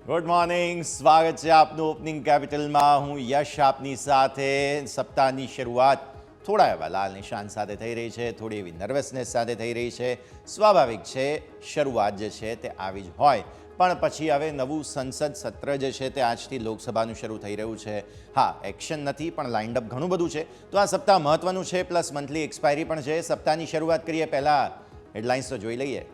Good morning, સ્વાગત છે આપનું ઓપનિંગ કેપિટલમાં. હું યશ આપની સાથે. સપ્તાહની શરૂઆત થોડા એવા લાલ નિશાન સાથે થઈ રહી છે, થોડી એવી નર્વસનેસ સાથે થઈ રહી છે. સ્વાભાવિક છે, શરૂઆત જે છે તે આવી જ હોય, પણ પછી હવે નવું સંસદ સત્ર જે છે તે આજથી લોકસભાનું શરૂ થઈ રહ્યું છે. હા, એક્શન નથી પણ લાઇન્ડ અપ ઘણું બધું છે, તો આ સપ્તાહ મહત્વનું છે, પ્લસ મંથલી એક્સપાયરી પણ છે. સપ્તાહની શરૂઆત કરીએ પહેલાં હેડલાઇન્સ તો જોઈ લઈએ.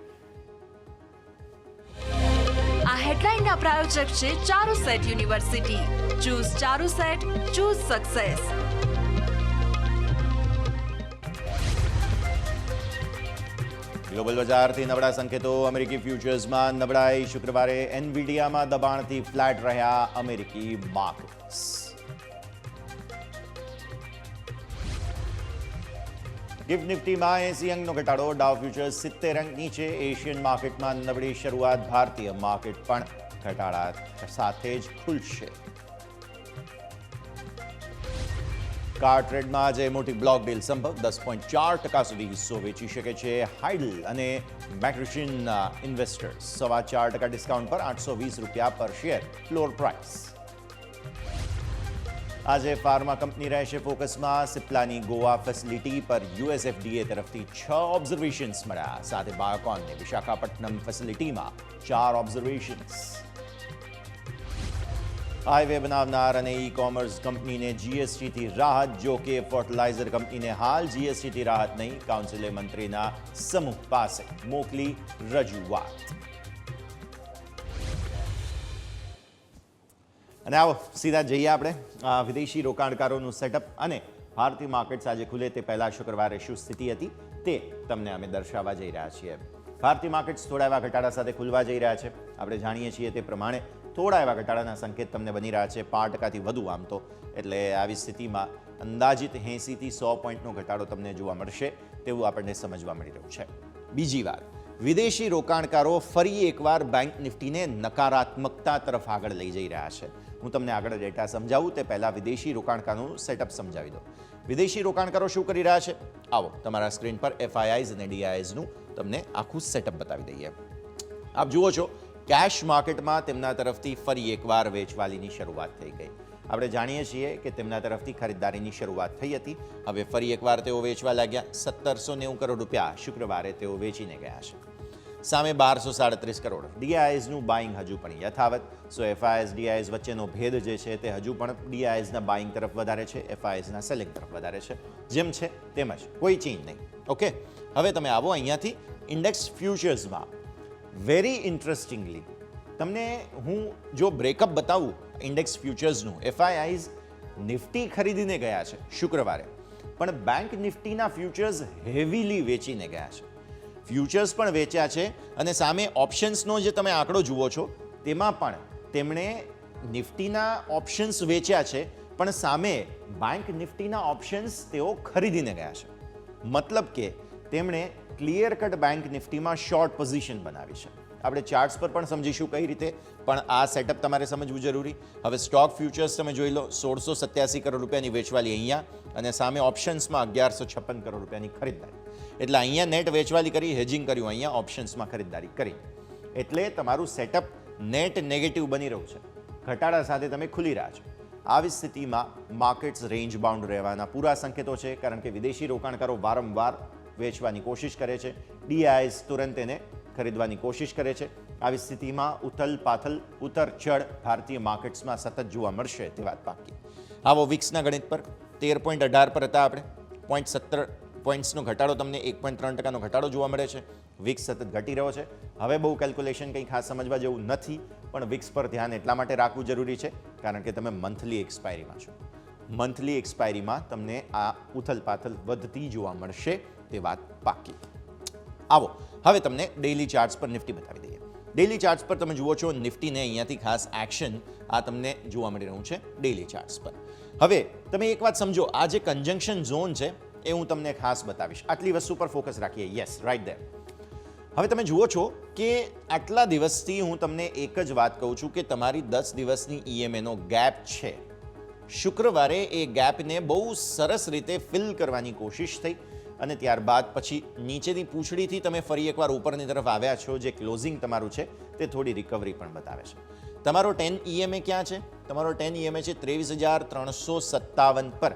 આ હેડલાઇનના પ્રાયોજક છે Charusat university. Choose Charusat, choose success. Global બજારથી નબળા સંકેતો. અમેરિકી ફ્યુચર્સમાં નબળાઈ. શુક્રવારે એનવીડિયામાં દબાણથી ફ્લેટ રહ્યા અમેરિકી માર્કેટ્સ. ગિફ્ટ નિફ્ટીમાં 80 અંકનો ઘટાડો. ડાઉ ફ્યુચર્સ 70 અંક નીચે. એશિયન માર્કેટમાં નબળી શરૂઆત. ભારતીય માર્કેટ પણ ઘટાડા સાથે જ ખુલશે. કાર ટ્રેડમાં આજે મોટી બ્લોક ડીલ સંભવ. 10.4% સુધી હિસ્સો વેચી શકે છે હાઇડલ અને મેક્રિશિયન ઇન્વેસ્ટર્સ. 4.25% ડિસ્કાઉન્ટ પર ₹820 પર શેર ફ્લોર પ્રાઇસ. આજે ફાર્મા કંપની રહેશે ફોકસમાં. સિપ્લાની ગોવા ફેસિલિટી પર યુએસએફડીએ તરફથી 6 ઓબ્ઝર્વેશન્સ મળ્યા. સાથે બાયોકોનની વિશાખાપટ્ટનમ ફેસિલિટીમાં 4 ઓબ્ઝર્વેશન્સ. હાઈવે બનાવનાર અને ઈ કોમર્સ કંપનીને જીએસટીથી રાહત. જો કે ફર્ટિલાઇઝર કંપનીને હાલ જીએસટીથી રાહત નહીં. કાઉન્સિલે મંત્રીના સમૂહ પાસે મોકલી રજૂઆત. અને આવો સીધા જઈએ આપણે વિદેશી રોકાણકારોનું સેટઅપ અને ભારતીય માર્કેટ્સ આજે ખુલે તે પહેલાં શુક્રવારે શું સ્થિતિ હતી તે તમને અમે દર્શાવવા જઈ રહ્યા છીએ. ભારતીય માર્કેટ્સ થોડા એવા ઘટાડા સાથે ખુલવા જઈ રહ્યા છે. આપણે જાણીએ છીએ તે પ્રમાણે થોડા એવા ઘટાડાના સંકેત તમને બની રહ્યા છે, 5%થી વધુ આમ તો. એટલે આવી સ્થિતિમાં અંદાજિત 80થી 100 પોઈન્ટનો ઘટાડો તમને જોવા મળશે તેવું આપણને સમજવા મળી રહ્યું છે. બીજી વાત, વિદેશી રોકાણકારો ફરી એકવાર બેંક નિફ્ટીને નકારાત્મકતા તરફ આગળ લઈ જઈ રહ્યા છે. હું તમને આગળ ડેટા સમજાવું તે પહેલાં વિદેશી રોકાણકારોનું સેટઅપ સમજાવી દઉં. વિદેશી રોકાણકારો શું કરી રહ્યા છે, આવો તમારા સ્ક્રીન પર એફઆઈઆઈઝ અને ડીઆઈઝનું તમને આખું સેટઅપ બતાવી દઈએ. આપ જુઓ છો, કેશ માર્કેટમાં તેમના તરફથી ફરી એકવાર વેચવાલીની શરૂઆત થઈ ગઈ. આપણે જાણીએ છીએ કે તેમના તરફથી ખરીદદારીની શરૂઆત થઈ હતી. હવે ફરી એકવાર તેઓ વેચવા લાગ્યા. ₹1790 કરોડ શુક્રવારે તેઓ વેચીને ગયા છે. સામે 1237 કરોડ. ડીઆઈએસનું બાઇંગ હજુ પણ યથાવત. સો એફઆઈએસ ડીઆઈએસ વચ્ચેનો ભેદ જે છે તે હજુ પણ ડીઆઈએસના બાઇંગ તરફ વધારે છે, એફઆઈએસના સેલિંગ તરફ વધારે છે. જેમ છે તેમ જ, કોઈ ચેન્જ નહીં. ઓકે, હવે તમે આવો અહીંયાથી ઇન્ડેક્સ ફ્યુચર્સમાં. વેરી ઇન્ટરેસ્ટિંગલી તમને હું જો બ્રેકઅપ બતાવું ઇન્ડેક્સ ફ્યુચર્સનું, એફઆઈઆઈઝ નિફ્ટી ખરીદીને ગયા છે શુક્રવારે, પણ બેંક નિફ્ટીના ફ્યુચર્સ હેવીલી વેચીને ગયા છે. ફ્યુચર્સ પણ વેચ્યા છે અને સામે ઓપ્શન્સનો જે તમે આંકડો જુઓ છો તેમાં પણ તેમણે નિફ્ટીના ઓપ્શન્સ વેચ્યા છે, પણ સામે બેંક નિફ્ટીના ઓપ્શન્સ તેઓ ખરીદીને ગયા છે. મતલબ કે તેમણે ક્લિયર કટ બેંક નિફ્ટીમાં શોર્ટ પોઝિશન બનાવી છે. આપણે ચાર્ટ્સ પર પણ સમજીશું કઈ રીતે, પણ આ સેટઅપ તમારે સમજવું જરૂરી. હવે સ્ટોક ફ્યુચર્સ તમે જોઈ લો, ₹1687 કરોડ વેચવાલી અહીંયા, અને સામે ઓપ્શન્સમાં ₹1156 કરોડ ખરીદદારી. એટલે અહીંયા નેટ વેચવાલી કરી, હેજિંગ કર્યું, અહીંયા ઓપ્શન્સમાં ખરીદદારી કરી. એટલે તમારું સેટઅપ નેટ નેગેટિવ બની રહ્યું છે. ઘટાડા સાથે તમે ખુલી રહ્યા છો. આવી સ્થિતિમાં માર્કેટ્સ રેન્જ બાઉન્ડ રહેવાના પૂરા સંકેતો છે, કારણ કે વિદેશી રોકાણકારો વારંવાર વેચવાની કોશિશ કરે છે. ડીઆઈએસ તુરંત એને ખરીદવાની કોશિશ કરે છે. આવી સ્થિતિમાં ઉથલ પાથલ, ઉતર ચઢ ભારતીય માર્કેટ્સમાં સતત જોવા મળશે તે વાત પાકી. આવો વિક્સના ગણિત પર 13.18 પર હતા આપણે. 0.17 પોઈન્ટ્સનો ઘટાડો, તમને 1.3% ઘટાડો જોવા મળે છે. વિક્સ સતત ઘટી રહ્યો છે. હવે બહુ કેલ્ક્યુલેશન કંઈ ખાસ સમજવા જેવું નથી, પણ વિક્સ પર ધ્યાન એટલા માટે રાખવું જરૂરી છે કારણ કે તમે મંથલી એક્સપાયરીમાં છો. મંથલી એક્સપાયરીમાં તમને આ ઉથલ પાથલ વધતી જોવા મળશે તે વાત પાકી. આવો હવે તમને ડેઇલી ચાર્ટ્સ પર નિફ્ટી બતાવી દઈએ. ડેઇલી ચાર્ટ્સ પર તમે જુઓ છો નિફ્ટીને અહીંયાથી ખાસ એક્શન આ તમને જોવા મળી રહ્યું છે ડેઇલી ચાર્ટ્સ પર. હવે તમે એક વાત સમજો, આ જે કન્જંક્શન ઝોન છે એ હું તમને ખાસ બતાવીશ. આટલી વસ્તુ પર ફોકસ રાખીએ. Yes, right there. હવે તમે જુઓ છો કે આટલા દિવસથી હું તમને એક જ વાત કહું છું કે તમારી 10 દિવસની ઈએમએનો ગેપ છે. શુક્રવારે એ ગેપને બહુ સરસ રીતે ફિલ કરવાની કોશિશ થઈ. અને ત્યારબાદ પછી નીચેની પૂંછડીથી તમે ફરી એકવાર ઉપરની તરફ આવ્યા છો, જે ક્લોઝિંગ તમારું છે તે થોડી રિકવરી પણ બતાવે છે. તમારો 10 EMA ક્યાં છે? તમારો 10 EMA છે 23,357 પર.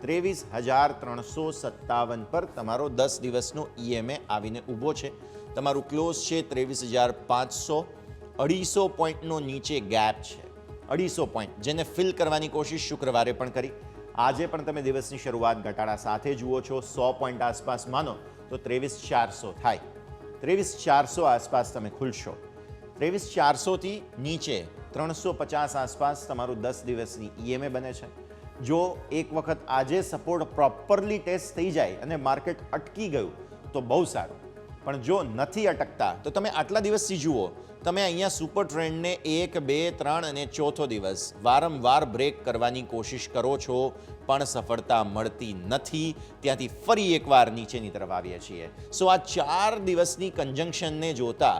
23,357 પર તમારો 10 દિવસનો EMA આવીને ઊભો છે. તમારું ક્લોઝ છે 23,500. 250 પોઈન્ટનો નીચે ગેપ છે, 250 પોઈન્ટ, જેને ફિલ કરવાની કોશિશ શુક્રવારે પણ કરી. આજે પણ તમે દિવસની શરૂઆત ઘટાડા સાથે જુઓ છો. 100 પોઈન્ટ આસપાસ માનો તો 23,400 થાય. 23,400 આસપાસ તમે ખુલશો. 23,400 થી નીચે 350 આસપાસ તમારું 10 દિવસની EMA બને છે. જો એક વખત આજે સપોર્ટ પ્રોપરલી ટેસ્ટ થઈ જાય અને માર્કેટ અટકી ગયું તો બહુ સારું, પણ જો નથી અટકતા તો તમે આટલા દિવસથી જુઓ, તમે અહીંયા સુપર ટ્રેન્ડને 1, 2, 3 અને ચોથો દિવસ વારંવાર બ્રેક કરવાની કોશિશ કરો છો, પણ સફળતા મળતી નથી. ત્યાંથી ફરી એકવાર નીચેની તરફ આવીએ છીએ. સો આ 4 દિવસની કન્જંક્શનને જોતા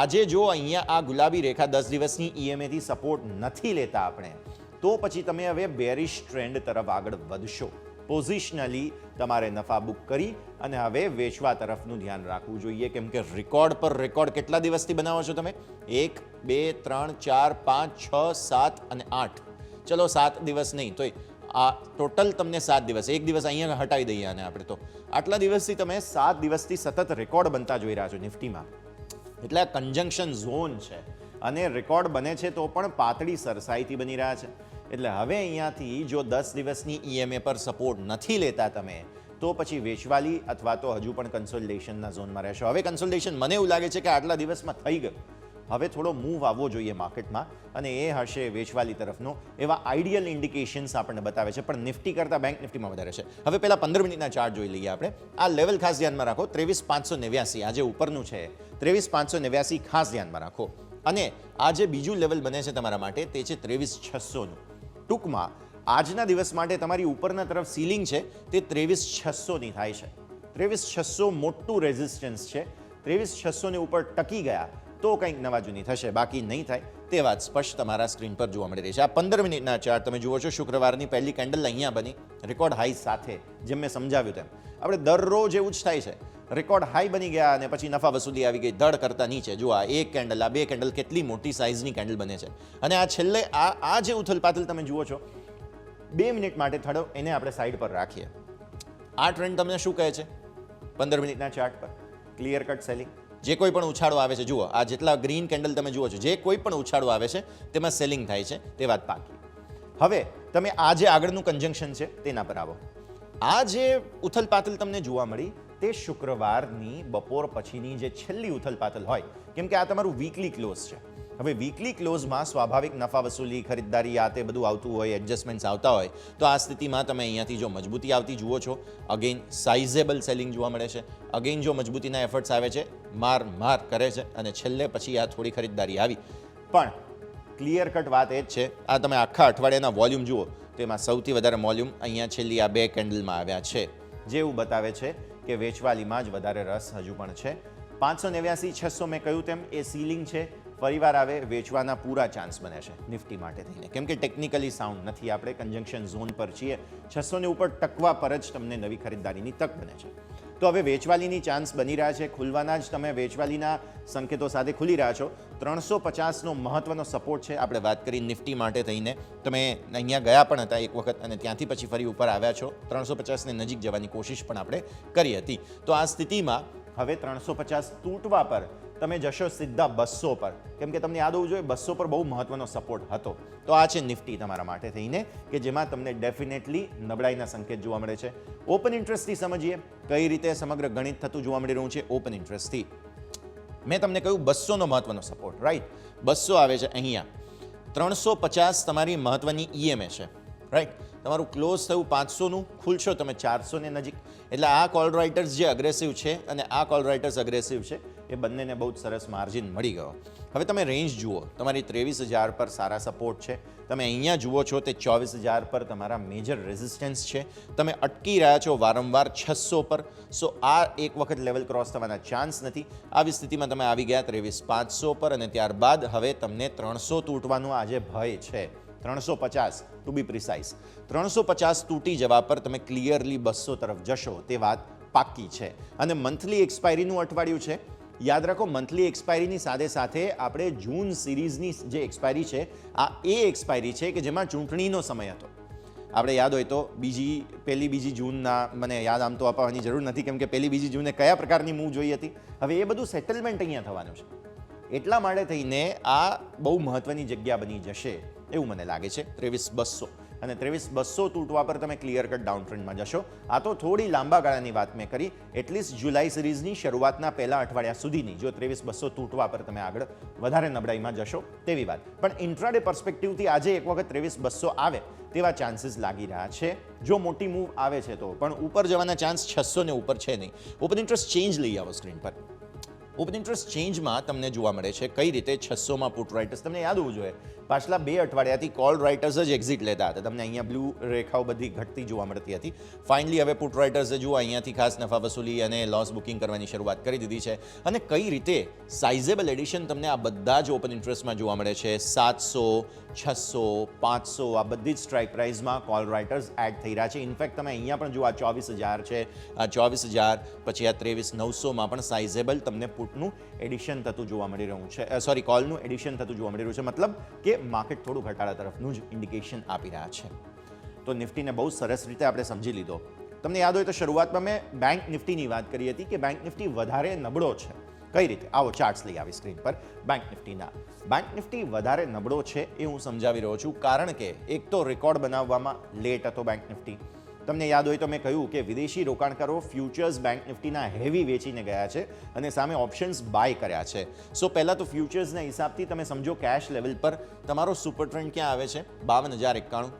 આજે જો અહીંયા આ ગુલાબી રેખા 10 દિવસની EMA થી સપોર્ટ નથી લેતા આપણે, તો પછી તમે હવે બેરિશ ટ્રેન્ડ તરફ આગળ વધશો. પોઝિશનલી તમારે નફા બુક કરી અને હવે વેચવા તરફનું ધ્યાન રાખવું જોઈએ, કેમ કે રેકોર્ડ પર રેકોર્ડ કેટલા દિવસથી બનાવો છો તમે? 1, 2, 3, 4, 5, 6, 7 અને 8. ચલો 7 દિવસ નહીં તો આ ટોટલ તમને 7 દિવસ, એક દિવસ અહીંયા હટાવી દઈએ અને આપણે તો આટલા દિવસથી તમે 7 દિવસથી સતત રેકોર્ડ બનતા જોઈ રહ્યા છો નિફ્ટીમાં. એટલે આ કન્જંક્શન ઝોન છે અને રેકોર્ડ બને છે તો પણ પાતળી સરસાઈથી બની રહ્યા છે. એટલે હવે અહીંયાથી જો 10 દિવસની EMA પર સપોર્ટ નથી લેતા તમે, તો પછી વેચવાલી અથવા તો હજુ પણ કન્સોલિડેશનના ઝોનમાં રહેશો. હવે કન્સોલિડેશન મને એવું લાગે છે કે આટલા દિવસમાં થઈ ગયું. હવે થોડો મૂવ આવવો જોઈએ માર્કેટમાં અને એ હશે વેચવાલી તરફનો. એવા આઈડિયલ ઇન્ડિકેશન્સ આપણને બતાવે છે, પણ નિફ્ટી કરતાં બેંક નિફ્ટીમાં વધારે છે. હવે પહેલા 15 મિનિટના ચાર્ટ જોઈ લઈએ આપણે. આ લેવલ ખાસ ધ્યાનમાં રાખો, 23,589 આજે ઉપરનું છે, 23,589 ખાસ ધ્યાનમાં રાખો. અને આ જે બીજું લેવલ બને છે તમારા માટે તે છે 23,600નું. ટૂંકમાં આજના દિવસ માટે તમારી ઉપરના તરફ સીલિંગ છે તે 23,600ની થાય છે. 23,600 મોટું રેઝિસ્ટન્સ છે. 23,600ની ઉપર ટકી ગયા તો કંઈક નવા જૂની થશે, બાકી નહીં થાય. તે વાત સ્પષ્ટ તમારા સ્ક્રીન પર જોવા મળી રહી છે. આ 15 મિનિટના ચાર્ટ તમે જુઓ છો. શુક્રવારની પહેલી કેન્ડલ અહીંયા બની રેકોર્ડ હાઈ સાથે, જેમ મેં સમજાવ્યું તેમ. આપણે દરરોજ એવું જ થાય છે, રેકોર્ડ હાઈ બની ગયા અને પછી નફા વસૂલી આવી ગઈ ધડ કરતા નીચે. જો આ એક કેન્ડલ, આ બે કેન્ડલ, કેટલી મોટી સાઇઝની કેન્ડલ બને છે. અને આ છેલ્લે આ જે ઉથલપાથલ તમે જુઓ છો 2 મિનિટ માટે થડો, એને આપણે સાઈડ પર રાખીએ. આ ટ્રેન્ડ તમને શું કહે છે? 15 મિનિટના ચાર્ટ પર ક્લિયર કટ સેલિંગ. જે કોઈ પણ ઉછાળો આવે છે, જુઓ આ જેટલા ગ્રીન કેન્ડલ તમે જુઓ છો, જે કોઈ પણ ઉછાળો આવે છે તેમાં સેલિંગ થાય છે, તે વાત પાકી. હવે તમે આ જે આગળનું કન્જંક્શન છે તેના પર આવો. આ જે ઉથલપાથલ તમને જોવા મળી તે શુક્રવારની બપોર પછીની જે છેલ્લી ઉથલપાથલ હોય, કેમ કે આ તમારું વીકલી ક્લોઝ છે. હવે વીકલી ક્લોઝમાં સ્વાભાવિક નફા વસૂલી, ખરીદદારી, આ તે બધું આવતું હોય, એડજસ્ટમેન્ટ્સ આવતા હોય, તો આ સ્થિતિમાં તમે અહીંયાથી જો મજબૂતી આવતી જુઓ છો, અગેન સાઇઝેબલ સેલિંગ જોવા મળે છે. અગેન જો મજબૂતીના એફર્ટ્સ આવે છે, માર કરે છે અને છેલ્લે પછી આ થોડી ખરીદદારી આવી. પણ ક્લિયર કટ વાત એ જ છે, આ તમે આખા અઠવાડિયાના વોલ્યુમ જુઓ તો એમાં સૌથી વધારે વોલ્યુમ અહીંયા છેલ્લી આ 2 કેન્ડલમાં આવ્યા છે, જે એવું બતાવે છે કે વેચવાલીમાં જ વધારે રસ હજુ પણ છે. 589-600 મેં કહ્યું તેમ એ સીલિંગ છે. ફરીવાર આવે વેચવાના પૂરા ચાન્સ બને છે નિફ્ટી માટે થઈને, કેમ કે ટેકનિકલી સાઉન્ડ નથી, આપણે કન્જંક્શન ઝોન પર છીએ. 600 ની ઉપર ટકવા પર જ તમને નવી ખરીદદારીની તક બને છે. તો હવે વેચવાલીની ચાન્સ બની રહ્યા છે. ખુલવાના જ તમે વેચવાલીના સંકેતો સાથે ખુલી રહ્યા છો. 350નો મહત્વનો સપોર્ટ છે. આપણે વાત કરી નિફ્ટી માટે થઈને, તમે અહીંયા ગયા પણ હતા એક વખત અને ત્યાંથી પછી ફરી ઉપર આવ્યા છો. 350ને નજીક જવાની કોશિશ પણ આપણે કરી હતી. તો આ સ્થિતિમાં હવે 350 તૂટવા પર તમે જશો સીધા 200 પર, કેમ કે તમને યાદ હોવું જોઈએ 200 પર બહુ મહત્વનો સપોર્ટ હતો. તો આ છે નિફ્ટી તમારા માટે થઈને, કે જેમાં તમને ડેફિનેટલી નબળાઈના સંકેત જોવા મળે છે. ઓપન ઇન્ટરેસ્ટથી સમજીએ કઈ રીતે સમગ્ર ગણિત થતું જોવા મળી રહ્યું છે. ઓપન ઇન્ટરેસ્ટથી મેં તમને કહ્યું 200નો મહત્વનો સપોર્ટ, રાઈટ? 200 આવે છે અહીંયા. 350 તમારી મહત્વની EMA છે, રાઈટ? તમારું ક્લોઝ થયું 500નું, ખુલશો તમે 400 ને નજીક. એટલે આ કોલ રાઇટર્સ જે અગ્રેસિવ છે અને આ કોલ રાઇટર્સ અગ્રેસિવ છે, એ બંનેને બહુ જ સરસ માર્જિન મળી ગયો. હવે તમે રેન્જ જુઓ, તમારી 23,000 પર સારા સપોર્ટ છે. તમે અહીંયા જુઓ છો તે 24,000 પર તમારા મેજર રેઝિસ્ટન્સ છે. તમે અટકી રહ્યા છો વારંવાર 600 પર. સો આ એક વખત લેવલ ક્રોસ થવાના ચાન્સ નથી. આવી સ્થિતિમાં તમે આવી ગયા 23,500 પર અને ત્યારબાદ હવે તમને 300 તૂટવાનો આજે ભય છે. 350 ટુ બી પ્રિસાઇઝ. 350 તૂટી જવા પર તમે ક્લિયરલી 200 તરફ જશો તે વાત પાક્કી છે અને મંથલી એક્સપાયરીનું અઠવાડિયું છે. યાદ રાખો, મંથલી એક્સપાયરીની સાથે સાથે આપણે જૂન સિરીઝની જે એક્સપાયરી છે આ એ એક્સપાયરી છે કે જેમાં ચૂંટણીનો સમય હતો. આપણે યાદ હોય તો પહેલી બીજી જૂનના, મને યાદ આમ તો અપાવવાની જરૂર નથી કેમ કે પહેલી બીજી જૂને કયા પ્રકારની મૂવ જોઈ હતી. હવે એ બધું સેટલમેન્ટ અહીંયા થવાનું છે. એટલા માટે થઈને આ બહુ મહત્વની જગ્યા બની જશે એવું મને લાગે છે. 23,200 અને 23,200 તૂટવા પર તમે ક્લિયર કટ ડાઉન ટ્રેન્ડમાં જશો. આ તો થોડી લાંબા ગાળાની વાત મેં કરી. એટલીસ્ટ જુલાઈ સિરીઝની શરૂઆતના પહેલા અઠવાડિયા સુધીની જો 23,200 તૂટવા પર તમે આગળ વધારે નબળાઈમાં જશો તેવી વાત. પણ ઇન્ટ્રાડે પર્સ્પેક્ટિવથી આજે એક વખત 23,200 આવે તેવા ચાન્સીસ લાગી રહ્યા છે. જો મોટી મૂવ આવે છે તો પણ ઉપર જવાના ચાન્સ 600 ને ઉપર છે નહીં. ઓપન ઇન્ટરેસ્ટ ચેન્જ લઈ આવો સ્ક્રીન પર. ઓપન ઇન્ટરેસ્ટ ચેન્જમાં તમને જોવા મળે છે કઈ રીતે 600માં પુટ રાઇટર્સ. તમને યાદ હોવું જોઈએ પાછલા 2 અઠવાડિયાથી કોલ રાઇટર્સ જ એક્ઝિટ લેતા હતા. તમને અહીંયા બ્લુ રેખાઓ બધી ઘટતી જોવા મળતી હતી. ફાઇનલી હવે પુટ રાઇટર્સે જુઓ અહીંયાથી ખાસ નફા વસૂલી અને લોસ બુકિંગ કરવાની શરૂઆત કરી દીધી છે. અને કઈ રીતે સાઇઝેબલ એડિશન તમને આ બધા જ ઓપન ઇન્ટરેસ્ટમાં જોવા મળે છે. 700, 600, 500 આ બધી જ સ્ટ્રાઇક પ્રાઇસમાં કોલ રાઇટર્સ એડ થઈ રહ્યા છે. ઇનફેક્ટ તમે અહીંયા પણ જુઓ આ 24,000 છે, આ 24,000 પછી આ 23,900માં પણ સાઇઝેબલ તમને પુટનું એડિશન થતું જોવા મળી રહ્યું છે. સોરી, કોલનું એડિશન થતું જોવા મળી રહ્યું છે. મતલબ કે માર્કેટ થોડું ઘટાડા તરફનું જ ઇન્ડિકેશન આપી રહ્યા છે. તો નિફ્ટીને બહુ સરસ રીતે આપણે સમજી લીધો. તમને યાદ હોય તો શરૂઆતમાં મેં બેંક નિફ્ટીની વાત કરી હતી કે બેંક નિફ્ટી વધારે નબળો છે. કઈ રીતે? આવો ચાર્ટ્સ લઈ આવી સ્ક્રીન પર બેંક નિફ્ટીના. બેંક નિફ્ટી વધારે નબળો છે એ હું સમજાવી રહ્યો છું કારણ કે એક તો રેકોર્ડ બનાવવામાં લેટ હતો બેંક નિફ્ટી. તમને યાદ હોય તો મેં કહ્યું કે વિદેશી રોકાણકારો ફ્યુચર્સ બેંક નિફ્ટીના હેવી વેચીને ગયા છે અને સામે ઓપ્શન્સ બાય કર્યા છે. સો પહેલાં તો ફ્યુચર્સના હિસાબથી તમે સમજો કેશ લેવલ પર તમારો સુપર ટ્રેન્ડ ક્યાં આવે છે? 52,091.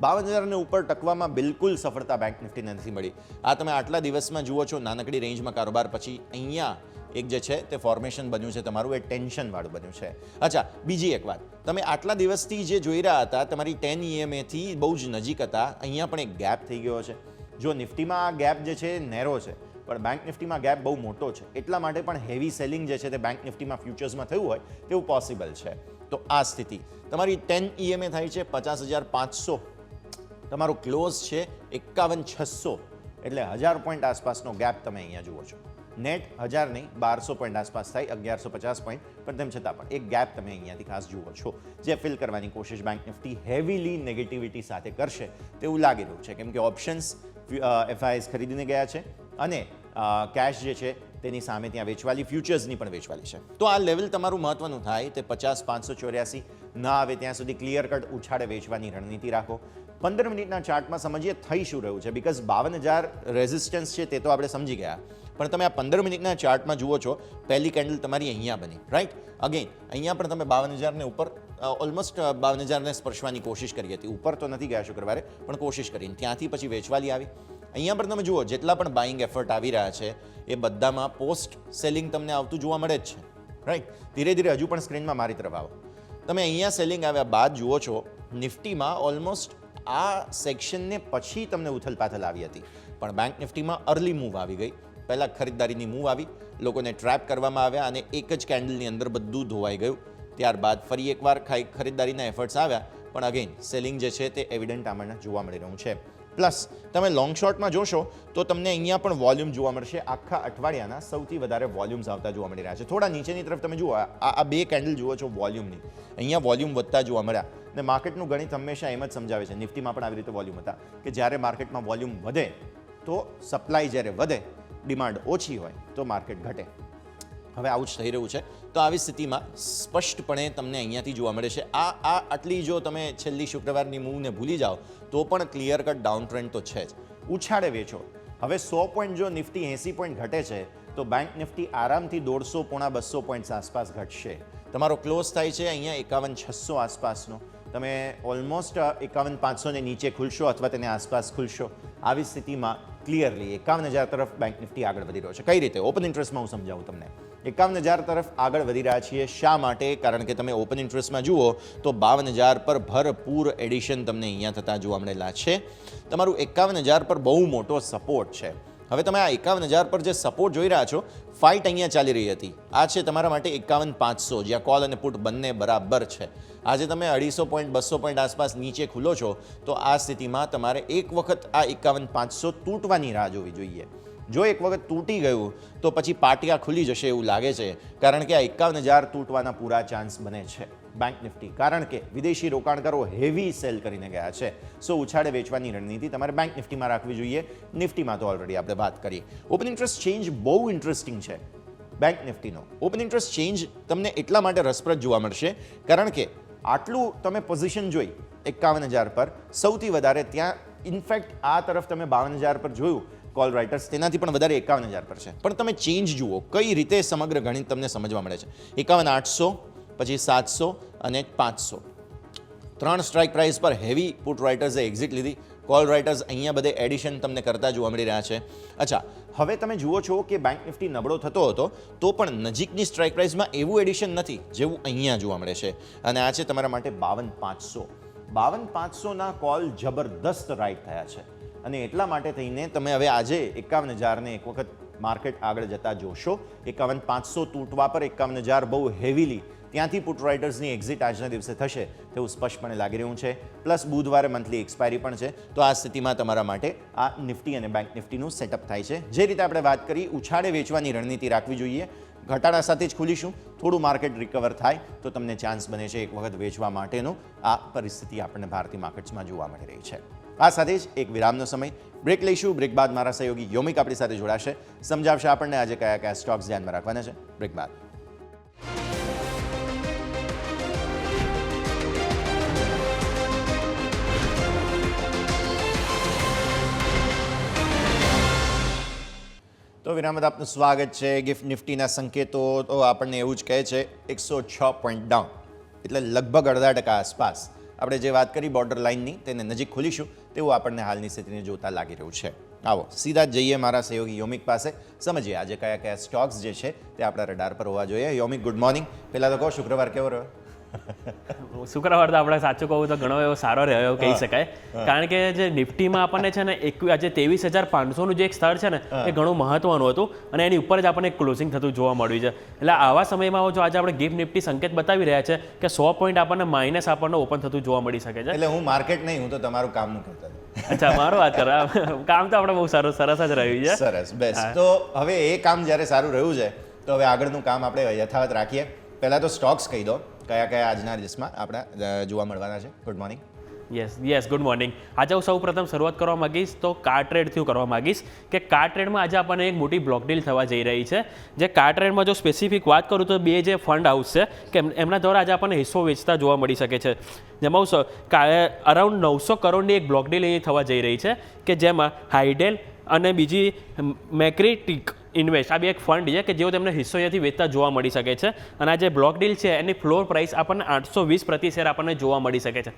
52,000 ને ઉપર ટકવામાં બિલકુલ સફળતા બેંક નિફ્ટીને નથી મળી. આ તમે આટલા દિવસમાં જુઓ છો નાનકડી રેન્જમાં કારોબાર પછી અહીંયા એક જે છે તે ફોર્મેશન બન્યું છે તમારું, એ ટેન્શનવાળું બન્યું છે. અચ્છા, બીજી એક વાત, તમે આટલા દિવસથી જે જોઈ રહ્યા હતા તમારી 10 EMAથી બહુ જ નજીક હતા, અહીંયા પણ એક ગેપ થઈ ગયો છે. જો નિફ્ટીમાં આ ગેપ જે છે નેરો છે પણ બેંક નિફ્ટીમાં ગેપ બહુ મોટો છે. એટલા માટે પણ હેવી સેલિંગ જે છે તે બેંક નિફ્ટીમાં ફ્યુચર્સમાં થયું હોય તેવું પોસિબલ છે. તો આ સ્થિતિ તમારી 10 EMA થાય છે 50,500, તમારો ક્લોઝ છે 51,600, એટલે 1000 પોઈન્ટ આસપાસનો ગેપ તમે અહીંયા જુઓ છો. નેટ 1000 નહીં 1200 પોઈન્ટ આસપાસ થાય, 1150 પોઈન્ટ, પણ તેમ છતાં પણ એક ગેપ તમે અહીંયાથી ખાસ જુઓ છો જે ફિલ કરવાની કોશિશ બેંક નિફ્ટી હેવીલી નેગેટિવિટી સાથે કરશે તેવું લાગી રહ્યું છે કેમ કે ઓપ્શન્સ FIs ખરીદીને ગયા છે અને કેશ જે છે તેની સામે ત્યાં વેચવાલી, ફ્યુચર્સની પણ વેચવાલી છે. તો આ લેવલ તમારું મહત્વનું થાય તે 50,584 ના આવે ત્યાં સુધી ક્લિયર કટ ઉછાળે વેચવાની રણનીતિ રાખો. 15 મિનિટના ચાર્ટમાં સમજીએ થઈ શું રહ્યું છે, બિકોઝ 52,000 રેઝિસ્ટન્સ છે તે તો આપણે સમજી ગયા, પણ તમે આ 15 મિનિટના ચાર્ટમાં જુઓ છો પહેલી કેન્ડલ તમારી અહીંયા બની, રાઈટ? અગેન અહીંયા પણ તમે 52,000 ને ઉપર ઓલમોસ્ટ 52,000 ને સ્પર્શવાની કોશિશ કરી હતી. ઉપર તો નથી ગયા શુક્રવારે પણ કોશિશ કરીને ત્યાંથી પછી વેચવાલી આવી. અહીંયા પણ તમે જુઓ જેટલા પણ બાઇંગ એફર્ટ આવી રહ્યા છે એ બધામાં પોસ્ટ સેલિંગ તમને આવતું જોવા મળે જ છે, રાઈટ? ધીરે ધીરે હજુ પણ સ્ક્રીનમાં મારી તરફ આવો. તમે અહીંયા સેલિંગ આવ્યા બાદ જુઓ છો નિફ્ટીમાં ઓલમોસ્ટ આ સેક્શનને પછી તમને ઉથલપાથલ આવી હતી, પણ બેંક નિફ્ટીમાં અર્લી મૂવ આવી ગઈ. પહેલાં ખરીદદારીની મૂવ આવી, લોકોને ટ્રેપ કરવામાં આવ્યા અને એક જ કેન્ડલની અંદર બધું ધોવાઈ ગયું. ત્યારબાદ ફરી એકવાર ખરીદદારીના એફર્ટ્સ આવ્યા, પણ અગેન સેલિંગ જે છે તે એવિડન્ટ આમાં જોવા મળી રહ્યું છે. પ્લસ તમે લોંગ શોર્ટમાં જોશો તો તમને અહીંયા પણ વોલ્યુમ જોવા મળશે. આખા અઠવાડિયાના સૌથી વધારે વોલ્યુમ્સ આવતા જોવા મળી રહ્યા છે. થોડા નીચેની તરફ તમે જુઓ, આ બે કેન્ડલ જુઓ છો વોલ્યુમની, અહીંયા વોલ્યુમ વધતા જોવા મળ્યા. અને માર્કેટનું ગણિત હંમેશા એમ જ સમજાવે છે, નિફ્ટીમાં પણ આવી રીતે વોલ્યુમ હતા કે જ્યારે માર્કેટમાં વોલ્યુમ વધે તો સપ્લાય જ્યારે વધે, ડિમાન્ડ ઓછી હોય તો માર્કેટ ઘટે. હવે આવું જ થઈ રહ્યું છે. તો આવી સ્થિતિમાં સ્પષ્ટપણે તમને અહીંયાથી જોવા મળે છે આટલી જો તમે છેલ્લી શુક્રવારની મૂવને ભૂલી જાઓ તો પણ ક્લિયર કટ ડાઉન ટ્રેન્ડ તો છે જ. ઉછાળે વેચો. હવે 100 પોઈન્ટ જો નિફ્ટી 80 પોઈન્ટ ઘટે છે તો બેંક નિફ્ટી આરામથી 150 પોણા 200 પોઈન્ટ આસપાસ ઘટશે. તમારો ક્લોઝ થાય છે અહીંયા 51,600 આસપાસનો. તમે ઓલમોસ્ટ 51,500 ને નીચે ખુલશો અથવા તેને આસપાસ ખુલશો. આવી સ્થિતિમાં ક્લિયરલી 51,000 તરફ બેંક નિફ્ટી આગળ વધી રહ્યો છે. કઈ રીતે? ઓપન ઇન્ટરેસ્ટમાં હું સમજાવું તમને. 51,000 તરફ આગળ વધી રહ્યા છીએ. શા માટે? કારણ કે તમે ઓપન ઇન્ટરેસ્ટમાં જુઓ તો 52,000 પર ભરપૂર એડિશન તમને અહીંયા થતા જોવા મળેલા છે. તમારું 51,000 પર બહુ મોટો સપોર્ટ છે. હવે તમે આ 51,000 પર જે સપોર્ટ જોઈ રહ્યા છો, ફાઇટ અહીંયા ચાલી રહી હતી. આ છે તમારા માટે 51,500, જ્યાં કોલ અને પુટ બંને બરાબર છે. આજે તમે 250 પોઈન્ટ 200 પોઈન્ટ આસપાસ નીચે ખુલો છો, તો આ સ્થિતિમાં તમારે એક વખત આ 51,500 તૂટવાની રાહ જોવી જોઈએ. જો એક વખત તૂટી ગયું તો પછી પાટિયા ખુલી જશે એવું લાગે છે, કારણ કે આ 51,000 તૂટવાના પૂરા ચાન્સ બને છે. બેંક નિફ્ટી, કારણ કે વિદેશી રોકાણકારો હેવી સેલ કરીને ગયા છે. સો ઉછાળે વેચવાની રણનીતિ તમારે બેંક નિફ્ટીમાં રાખવી જોઈએ. નિફ્ટીમાં તો ઓલરેડી આપણે વાત કરી. ઓપન ઇન્ટરેસ્ટ ચેન્જ બહુ ઇન્ટરેસ્ટિંગ છે બેંક નિફ્ટીનો. ઓપન ઇન્ટરેસ્ટ ચેન્જ તમને એટલા માટે રસપ્રદ જોવા મળશે, કારણ કે આટલું તમે પોઝિશન જોઈ 51,000 પર, સૌથી વધારે ત્યાં ઇનફેક્ટ આ તરફ તમે 52,000 પર જોયું કોલ રાઇટર્સ, તેનાથી પણ વધારે 51,000 પર છે. પણ તમે ચેન્જ જુઓ કઈ રીતે સમગ્ર ગણિત તમને સમજવા મળે છે. 51,800, પછી 700 અને 500, 3 સ્ટ્રાઇક પ્રાઇસ પર હેવી પુટ રાઇટર્સે એક્ઝિટ લીધી. કોલ રાઇટર્સ અહીંયા બધે એડિશન તમને કરતા જોવા મળી રહ્યા છે. અચ્છા, હવે તમે જુઓ છો કે બેંક નિફ્ટી નબળો થતો હતો તો પણ નજીકની સ્ટ્રાઇક પ્રાઇસમાં એવું એડિશન નથી જેવું અહીંયા જોવા મળે છે. અને આ છે તમારા માટે 52,500. 52,500ના કોલ જબરદસ્ત રાઇટ થયા છે. અને એટલા માટે થઈને તમે હવે આજે 51,000ને એક વખત માર્કેટ આગળ જતા જોશો. 51,500 તૂટવા પર 51,000 બહુ હેવીલી ત્યાંથી પુટ રાઇટર્સની એક્ઝિટ આજના દિવસે થશે તેવું સ્પષ્ટપણે લાગી રહ્યું છે. પ્લસ બુધવારે મંથલી એક્સપાયરી પણ છે. તો આ સ્થિતિમાં તમારા માટે આ નિફ્ટી અને બેંક નિફ્ટીનું સેટઅપ થાય છે. જે રીતે આપણે વાત કરી, ઉછાળે વેચવાની રણનીતિ રાખવી જોઈએ. ઘટાડા સાથે જ ખુલીશું. થોડું માર્કેટ રિકવર થાય તો તમને ચાન્સ બને છે એક વખત વેચવા માટેનો. આ પરિસ્થિતિ આપણને ભારતીય માર્કેટ્સમાં જોવા મળી રહી છે. આ સાથે જ એક વિરામનો સમય, બ્રેક લઈશું. બ્રેક બાદ મારા સહયોગી યોમિક આપણી સાથે જોડાશે, સમજાવશે આપણને આજે કયા કયા સ્ટોક્સ ધ્યાનમાં રાખવાના છે. બ્રેક બાદ તો વિરામ બાદ આપનું સ્વાગત છે. ગિફ્ટ નિફ્ટીના સંકેતો તો આપણને એવું જ કહે છે 106 પોઈન્ટ ડાઉન, એટલે લગભગ 0.5% આસપાસ. આપણે જે વાત કરી બોર્ડર લાઇનની, તેને નજીક ખોલીશું તેવું આપણને હાલની સ્થિતિને જોતા લાગી રહ્યું છે. આવો સીધા જ જઈએ મારા સહયોગી યોમિક પાસે, સમજીએ આજે કયા કયા સ્ટોક્સ જે છે તે આપણા રડાર પર હોવા જોઈએ. યોમિક, ગુડ મોર્નિંગ. પહેલાં તો કહો, શુક્રવાર કેવો રહ્યો? શુક્રવાર તો આપણે સાચું કહું તો ઘણો એવો સારો રહ્યો કહી શકાય. કારણ કે જે નિફ્ટીમાં આપણને છે ને આજે 23,500નું જે એક સ્તર છે ને એ ઘણું મહત્વનું હતું અને એની ઉપર જ આપણને ક્લોઝિંગ થતું જોવા મળ્યું છે. એટલે આવા સમયમાં જો આજે આપણે ગિફ્ટ નિફ્ટી સંકેત બતાવી રહ્યા છે કે 100 પોઈન્ટ આપણને માઇનસ આપણને ઓપન થતું જોવા મળી શકે છે. એટલે હું માર્કેટ નહીં, હું તો તમારું કામનું કરતા. અચ્છા, મારો વાત કરો. કામ તો આપણે બહુ સરસ જ રહ્યું છે. સરસ, બેસ્ટ. તો હવે એ કામ જ્યારે સારું રહ્યું છે તો હવે આગળનું કામ આપણે યથાવત રાખીએ. પહેલાં તો સ્ટોક્સ કહી દો, કયા કયા આજના દિવસમાં આપણા જોવા મળવાના છે. Good morning. Yes good morning. આજે હું સૌ પ્રથમ શરૂઆત કરવા માંગીશ તો કાર ટ્રેડથી કરવા માંગીશ કે કાર ટ્રેડમાં આજે આપણને એક મોટી બ્લોક ડીલ થવા જઈ રહી છે. જે કાર ટ્રેડમાં જો સ્પેસિફિક વાત કરું તો બે જે ફંડ હાઉસ છે કે એમના દ્વારા આજે આપણને હિસ્સો વેચતા જોવા મળી શકે છે. જેમાં અરાઉન્ડ 900 કરોડની એક બ્લોક ડીલ અહીં થવા જઈ રહી છે કે જેમાં હાઇડેલ અને બીજી મેક્રેટિક ઇન્વેસ્ટ, આ બે એક ફંડ છે કે જેઓ તેમને હિસ્સો અહીંયાથી વેચતા જોવા મળી શકે છે. અને આ જે બ્લોક ડીલ છે એની ફ્લોર પ્રાઇસ આપણને 820 પ્રતિ શેર આપણને જોવા મળી શકે છે.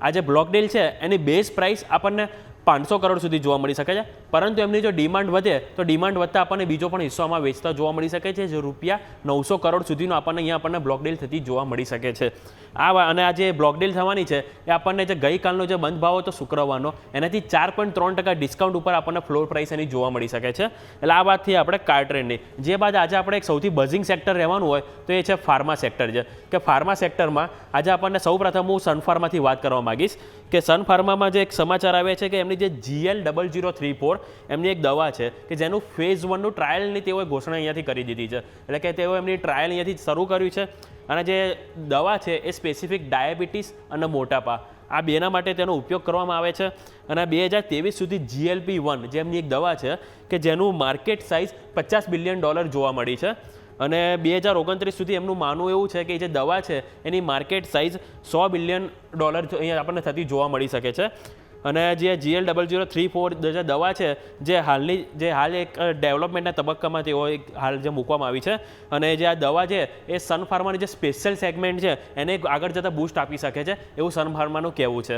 આ જે બ્લોક ડીલ છે એની બેઝ પ્રાઇસ આપણને 500 કરોડ સુધી જોવા મળી શકે છે. પરંતુ એમની જો ડિમાન્ડ વધે તો ડિમાન્ડ વધતા આપણને બીજો પણ હિસ્સો આમાં વેચતા જોવા મળી શકે છે, જે રૂપિયા 900 કરોડ સુધીનો આપણને બ્લોક ડીલ થતી જોવા મળી શકે છે. અને આ જે બ્લોક ડીલ થવાની છે એ આપણને જે ગઈકાલનો જે બંધ ભાવ હતો શુક્રવારનો, એનાથી 4.3% ડિસ્કાઉન્ટ ઉપર આપણને ફ્લોર પ્રાઇસ એની જોવા મળી શકે છે. એટલે આ વાતથી આપણે કાર ટ્રેડની. જે બાદ આજે આપણે એક સૌથી બઝિંગ સેક્ટર રહેવાનું હોય તો એ છે ફાર્મા સેક્ટર છે. કે ફાર્મા સેક્ટરમાં આજે આપણને સૌ પ્રથમ હું સન ફાર્માથી વાત કરવા માંગીશ કે સન ફાર્મામાં જે એક સમાચાર આવ્યા છે કે એમની જે GL0034 એમની એક દવા છે કે જેનું ફેઝ 1નું ટ્રાયલની તેઓએ ઘોષણા અહીંયાથી કરી દીધી છે. એટલે કે તેઓ એમની ટ્રાયલ અહીંયાથી શરૂ કર્યું છે. અને જે દવા છે એ સ્પેસિફિક ડાયાબિટીસ અને મોટાપા આ બેના માટે તેનો ઉપયોગ કરવામાં આવે છે. અને 2023 સુધી GLP-1 જેમની એક દવા છે કે જેનું માર્કેટ સાઇઝ $50 બિલિયન જોવા મળી છે. અને 2029 સુધી એમનું માનવું એવું છે કે જે દવા છે એની માર્કેટ સાઇઝ $100 બિલિયન અહીંયા આપણને થતી જોવા મળી શકે છે. અને જે GL0034 જે દવા છે જે હાલ એક ડેવલપમેન્ટના તબક્કામાં તેઓ હાલ જે મૂકવામાં આવી છે. અને જે આ દવા છે એ સન ફાર્માની જે સ્પેશિયલ સેગમેન્ટ છે એને આગળ જતાં બૂસ્ટ આપી શકે છે એવું સન ફાર્માનું કહેવું છે.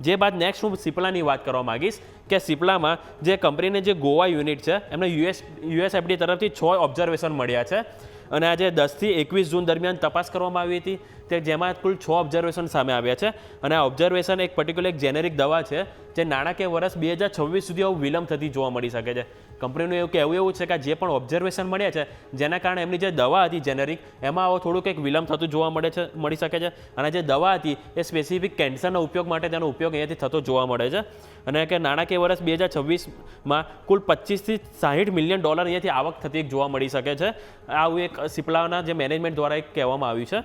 જે બાદ નેક્સ્ટ હું સિપ્લાની વાત કરવા માંગીશ કે સિપ્લામાં જે કંપનીને જે ગોવા યુનિટ છે એમને US FDA તરફથી 6 ઓબ્ઝર્વેશન મળ્યા છે. અને આજે 10થી 21 જૂન દરમિયાન તપાસ કરવામાં આવી હતી, તે જેમાં કુલ 6 ઓબ્ઝર્વેશન સામે આવ્યા છે. અને આ ઓબ્ઝર્વેશન એક પર્ટિક્યુલર એક જેનેરિક દવા છે જે નાણાકીય વર્ષ 2026 સુધી આવું વિલંબ થતી જોવા મળી શકે છે. કંપનીનું એવું કહેવું એવું છે કે જે પણ ઓબ્ઝર્વેશન મળ્યા છે જેના કારણે એમની જે દવા હતી જેનેરિક એમાં આવો થોડુંક એક વિલંબ થતું જોવા મળી શકે છે. અને જે દવા હતી એ સ્પેસિફિક કેન્સરના ઉપયોગ માટે તેનો ઉપયોગ અહીંયાથી થતો જોવા મળે છે. અને કે નાણાકીય વર્ષ 2026માં કુલ $25 થી $60 મિલિયન અહીંયાથી આવક થતી જોવા મળી શકે છે. આવું એક સિપ્લાના જે મેનેજમેન્ટ દ્વારા એક કહેવામાં આવ્યું છે.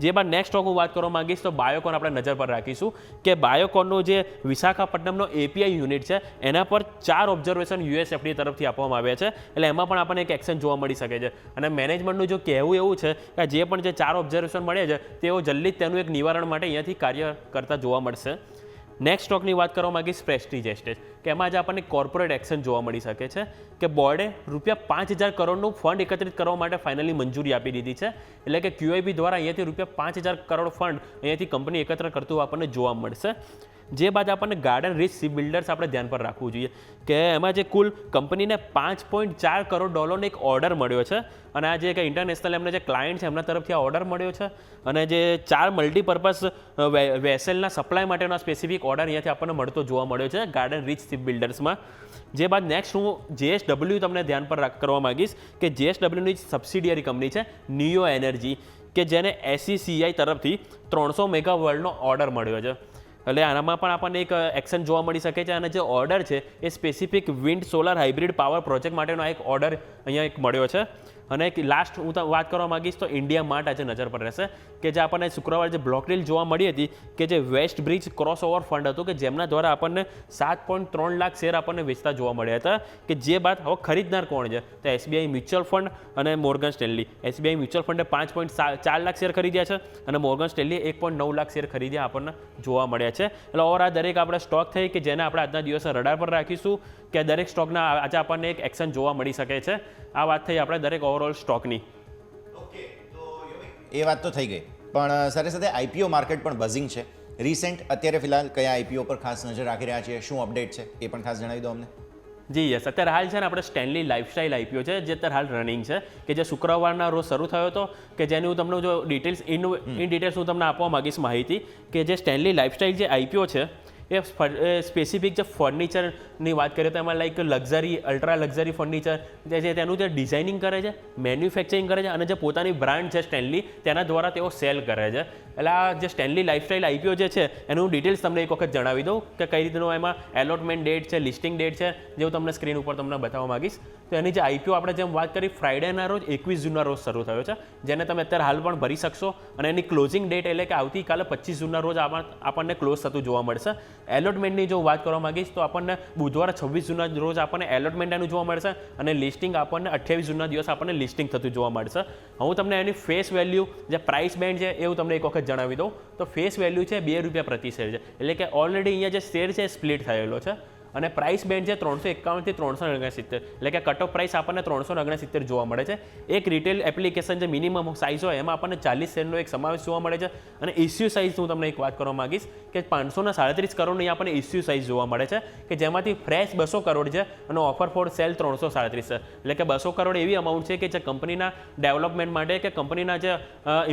જે બાદ નેક્સ્ટ સ્ટોક હું વાત કરવા માંગીશ તો બાયોકોન આપણે નજર પર રાખીશું કે બાયોકોનનો જે વિશાખાપટ્ટનમનો એપીઆઈ યુનિટ છે એના પર 4 ઓબ્ઝર્વેશન યુએસએફડી તરફથી આપવામાં આવ્યા છે. એટલે એમાં પણ આપણને એક એક્શન જોવા મળી શકે છે. અને મેનેજમેન્ટનું જો કહેવું એવું છે કે જે પણ જે 4 ઓબ્ઝર્વેશન મળ્યા છે તેઓ જલ્દી જ તેનું એક નિવારણ માટે અહીંયાથી કાર્ય કરતા જોવા મળશે. નેક્સ્ટ સ્ટોકની વાત કરવા માંગીશ પ્રેસ્ટીજ એસ્ટેટ કે એમાં આજે આપણને કોર્પોરેટ એક્શન જોવા મળી શકે છે કે બોર્ડે ₹5,000 કરોડનું ફંડ એકત્રિત કરવા માટે ફાઇનલી મંજૂરી આપી દીધી છે. એટલે કે QIB દ્વારા અહીંયાથી ₹5,000 કરોડ ફંડ અહીંયાથી કંપની એકત્ર કરતું આપણને જોવા મળશે. જે બાદ આપણને ગાર્ડન રીચ શિપ બિલ્ડર્સ આપણે ધ્યાન પર રાખવું જોઈએ કે એમાં જે કુલ કંપનીને $5.4 કરોડ એક ઓર્ડર મળ્યો છે. અને આ જે ઇન્ટરનેશનલ એમને જે ક્લાયન્ટ છે એમના તરફથી આ ઓર્ડર મળ્યો છે. અને જે 4 મલ્ટીપર્પઝ વેસલના સપ્લાય માટેનો સ્પેસિફિક ઓર્ડર અહીંયાથી આપણને મળતો જોવા મળ્યો છે ગાર્ડન રીચ શિપ બિલ્ડર્સમાં. જે બાદ નેક્સ્ટ હું JSW તમને ધ્યાન પર કરવા માંગીશ કે JSWની સબસિડિયરી કંપની છે નિયો એનર્જી કે જેને SECI તરફથી 300 મેગાવોલ્ટનો ઓર્ડર મળ્યો છે. એટલે આનામાં પણ આપણને એક એક્શન જોવા મળી શકે છે. અને જે ઓર્ડર છે એ specific wind solar hybrid power project માટેનો એક ઓર્ડર અહીંયા એક મળ્યો છે. અને એક લાસ્ટ હું વાત કરવા માંગીશ તો ઇન્ડિયા માર્ટ આજે નજર પર રહેશે કે જે આપણને શુક્રવારે જે બ્લોક ડીલ જોવા મળી હતી કે જે વેસ્ટ બ્રિજ ક્રોસઓવર ફંડ હતું કે જેમના દ્વારા આપણને 7.3 લાખ શેર આપણને વેચતા જોવા મળ્યા હતા. કે જે બાદ હવે ખરીદનાર કોણ છે તો SBI મ્યુચ્યુઅલ ફંડ અને Morgan Stanley. SBI mutual funday 5.4 lakh share ખરીદ્યા છે અને મોર્ગન સ્ટેનલીએ 1.9 લાખ શેર ખરીદ્યા આપણને જોવા મળ્યા છે. એટલે ઓવર આ દરેક આપણે સ્ટોક થઈ કે જેને આપણે આજના દિવસે રડાર પર રાખીશું કે દરેક સ્ટોકના આજે આપણને એક એક્શન જોવા મળી શકે છે. આ વાત થઈ આપણે દરેક ઓવરઓલ સ્ટોકની. એ વાત તો થઈ ગઈ, પણ સાથે સાથે IPO માર્કેટ પણ બઝિંગ છે. રિસેન્ટ અત્યારે ફિલહાલ કયા IPO પર ખાસ નજર રાખી રહ્યા છીએ, શું અપડેટ છે એ પણ ખાસ જણાવી દો અમને. જી યસ, અત્યારે હાલ છે ને આપણે સ્ટેનલી લાઇફસ્ટાઇલ IPO છે જે અત્યારે હાલ રનિંગ છે કે જે શુક્રવારના રોજ શરૂ થયો હતો કે જેની હું તમને જો ડિટેલ્સ ઇન ડિટેલ્સ હું તમને આપવા માંગીશ માહિતી કે જે સ્ટેનલી લાઇફસ્ટાઇલ જે IPO છે એ સ્પેસિફિક જે ફર્નિચરની વાત કરીએ તો એમાં like luxury ultra luxury furniture જે છે તેનું જે ડિઝાઇનિંગ કરે છે, મેન્યુફેક્ચરિંગ કરે છે અને જે પોતાની બ્રાન્ડ છે સ્ટેનલી તેના દ્વારા તેઓ સેલ કરે છે. એટલે આ જે સ્ટેનલી લાઇફસ્ટાઇલ IPO જે છે એનું ડિટેલ્સ તમને એક વખત જણાવી દઉં કે કઈ રીતનું એમાં એલોટમેન્ટ ડેટ છે, લિસ્ટિંગ ડેટ છે જે હું તમને સ્ક્રીન ઉપર તમને બતાવવા માંગીશ. તો એની જે IPO આપણે જેમ વાત કરી ફ્રાઇડેના રોજ 21 જૂનના રોજ શરૂ થયો છે જેને તમે અત્યારે હાલ પણ ભરી શકશો. અને એની ક્લોઝિંગ ડેટ એટલે કે આવતીકાલે 25 જૂનના રોજ આપણને ક્લોઝ થતું જોવા મળશે. એલોટમેન્ટની જો વાત કરવા માંગીશ તો આપણને બુધવારે 26 જૂનના રોજ આપણને એલોટમેન્ટ એનું જોવા મળશે અને લિસ્ટિંગ આપણને 28 જૂનના દિવસ આપણને લિસ્ટિંગ થતું જોવા મળશે. હું તમને એની ફેસ વેલ્યુ જે પ્રાઇસ બેન્ડ છે એવું તમને એક વખત જણાવી દઉં તો ફેસ વેલ્યુ છે ₹2 પ્રતિ શેર છે. એટલે કે ઓલરેડી અહીંયા જે શેર છે એ સ્પ્લિટ થયેલો છે અને પ્રાઇસ બેન્ડ છે 351 થી 369, એટલે કે કટ ઓફ પ્રાઇસ આપણને 369 જોવા મળે છે. એક રિટેલ એપ્લિકેશન જે મિનિમમ સાઇઝ હોય એમાં આપણને 40 શેરનો એક સમાવેશ જોવા મળે છે. અને ઇસ્યુ સાઇઝ હું તમને એક વાત કરવા માંગીશ કે 537 કરોડની આપણને ઇસ્યુ સાઇઝ જોવા મળે છે કે જેમાંથી ફ્રેશ 200 કરોડ છે અને ઓફર ફોર સેલ 337 છે. એટલે કે 200 કરોડ એવી અમાઉન્ટ છે કે જે કંપનીના ડેવલપમેન્ટ માટે કે કંપનીના જે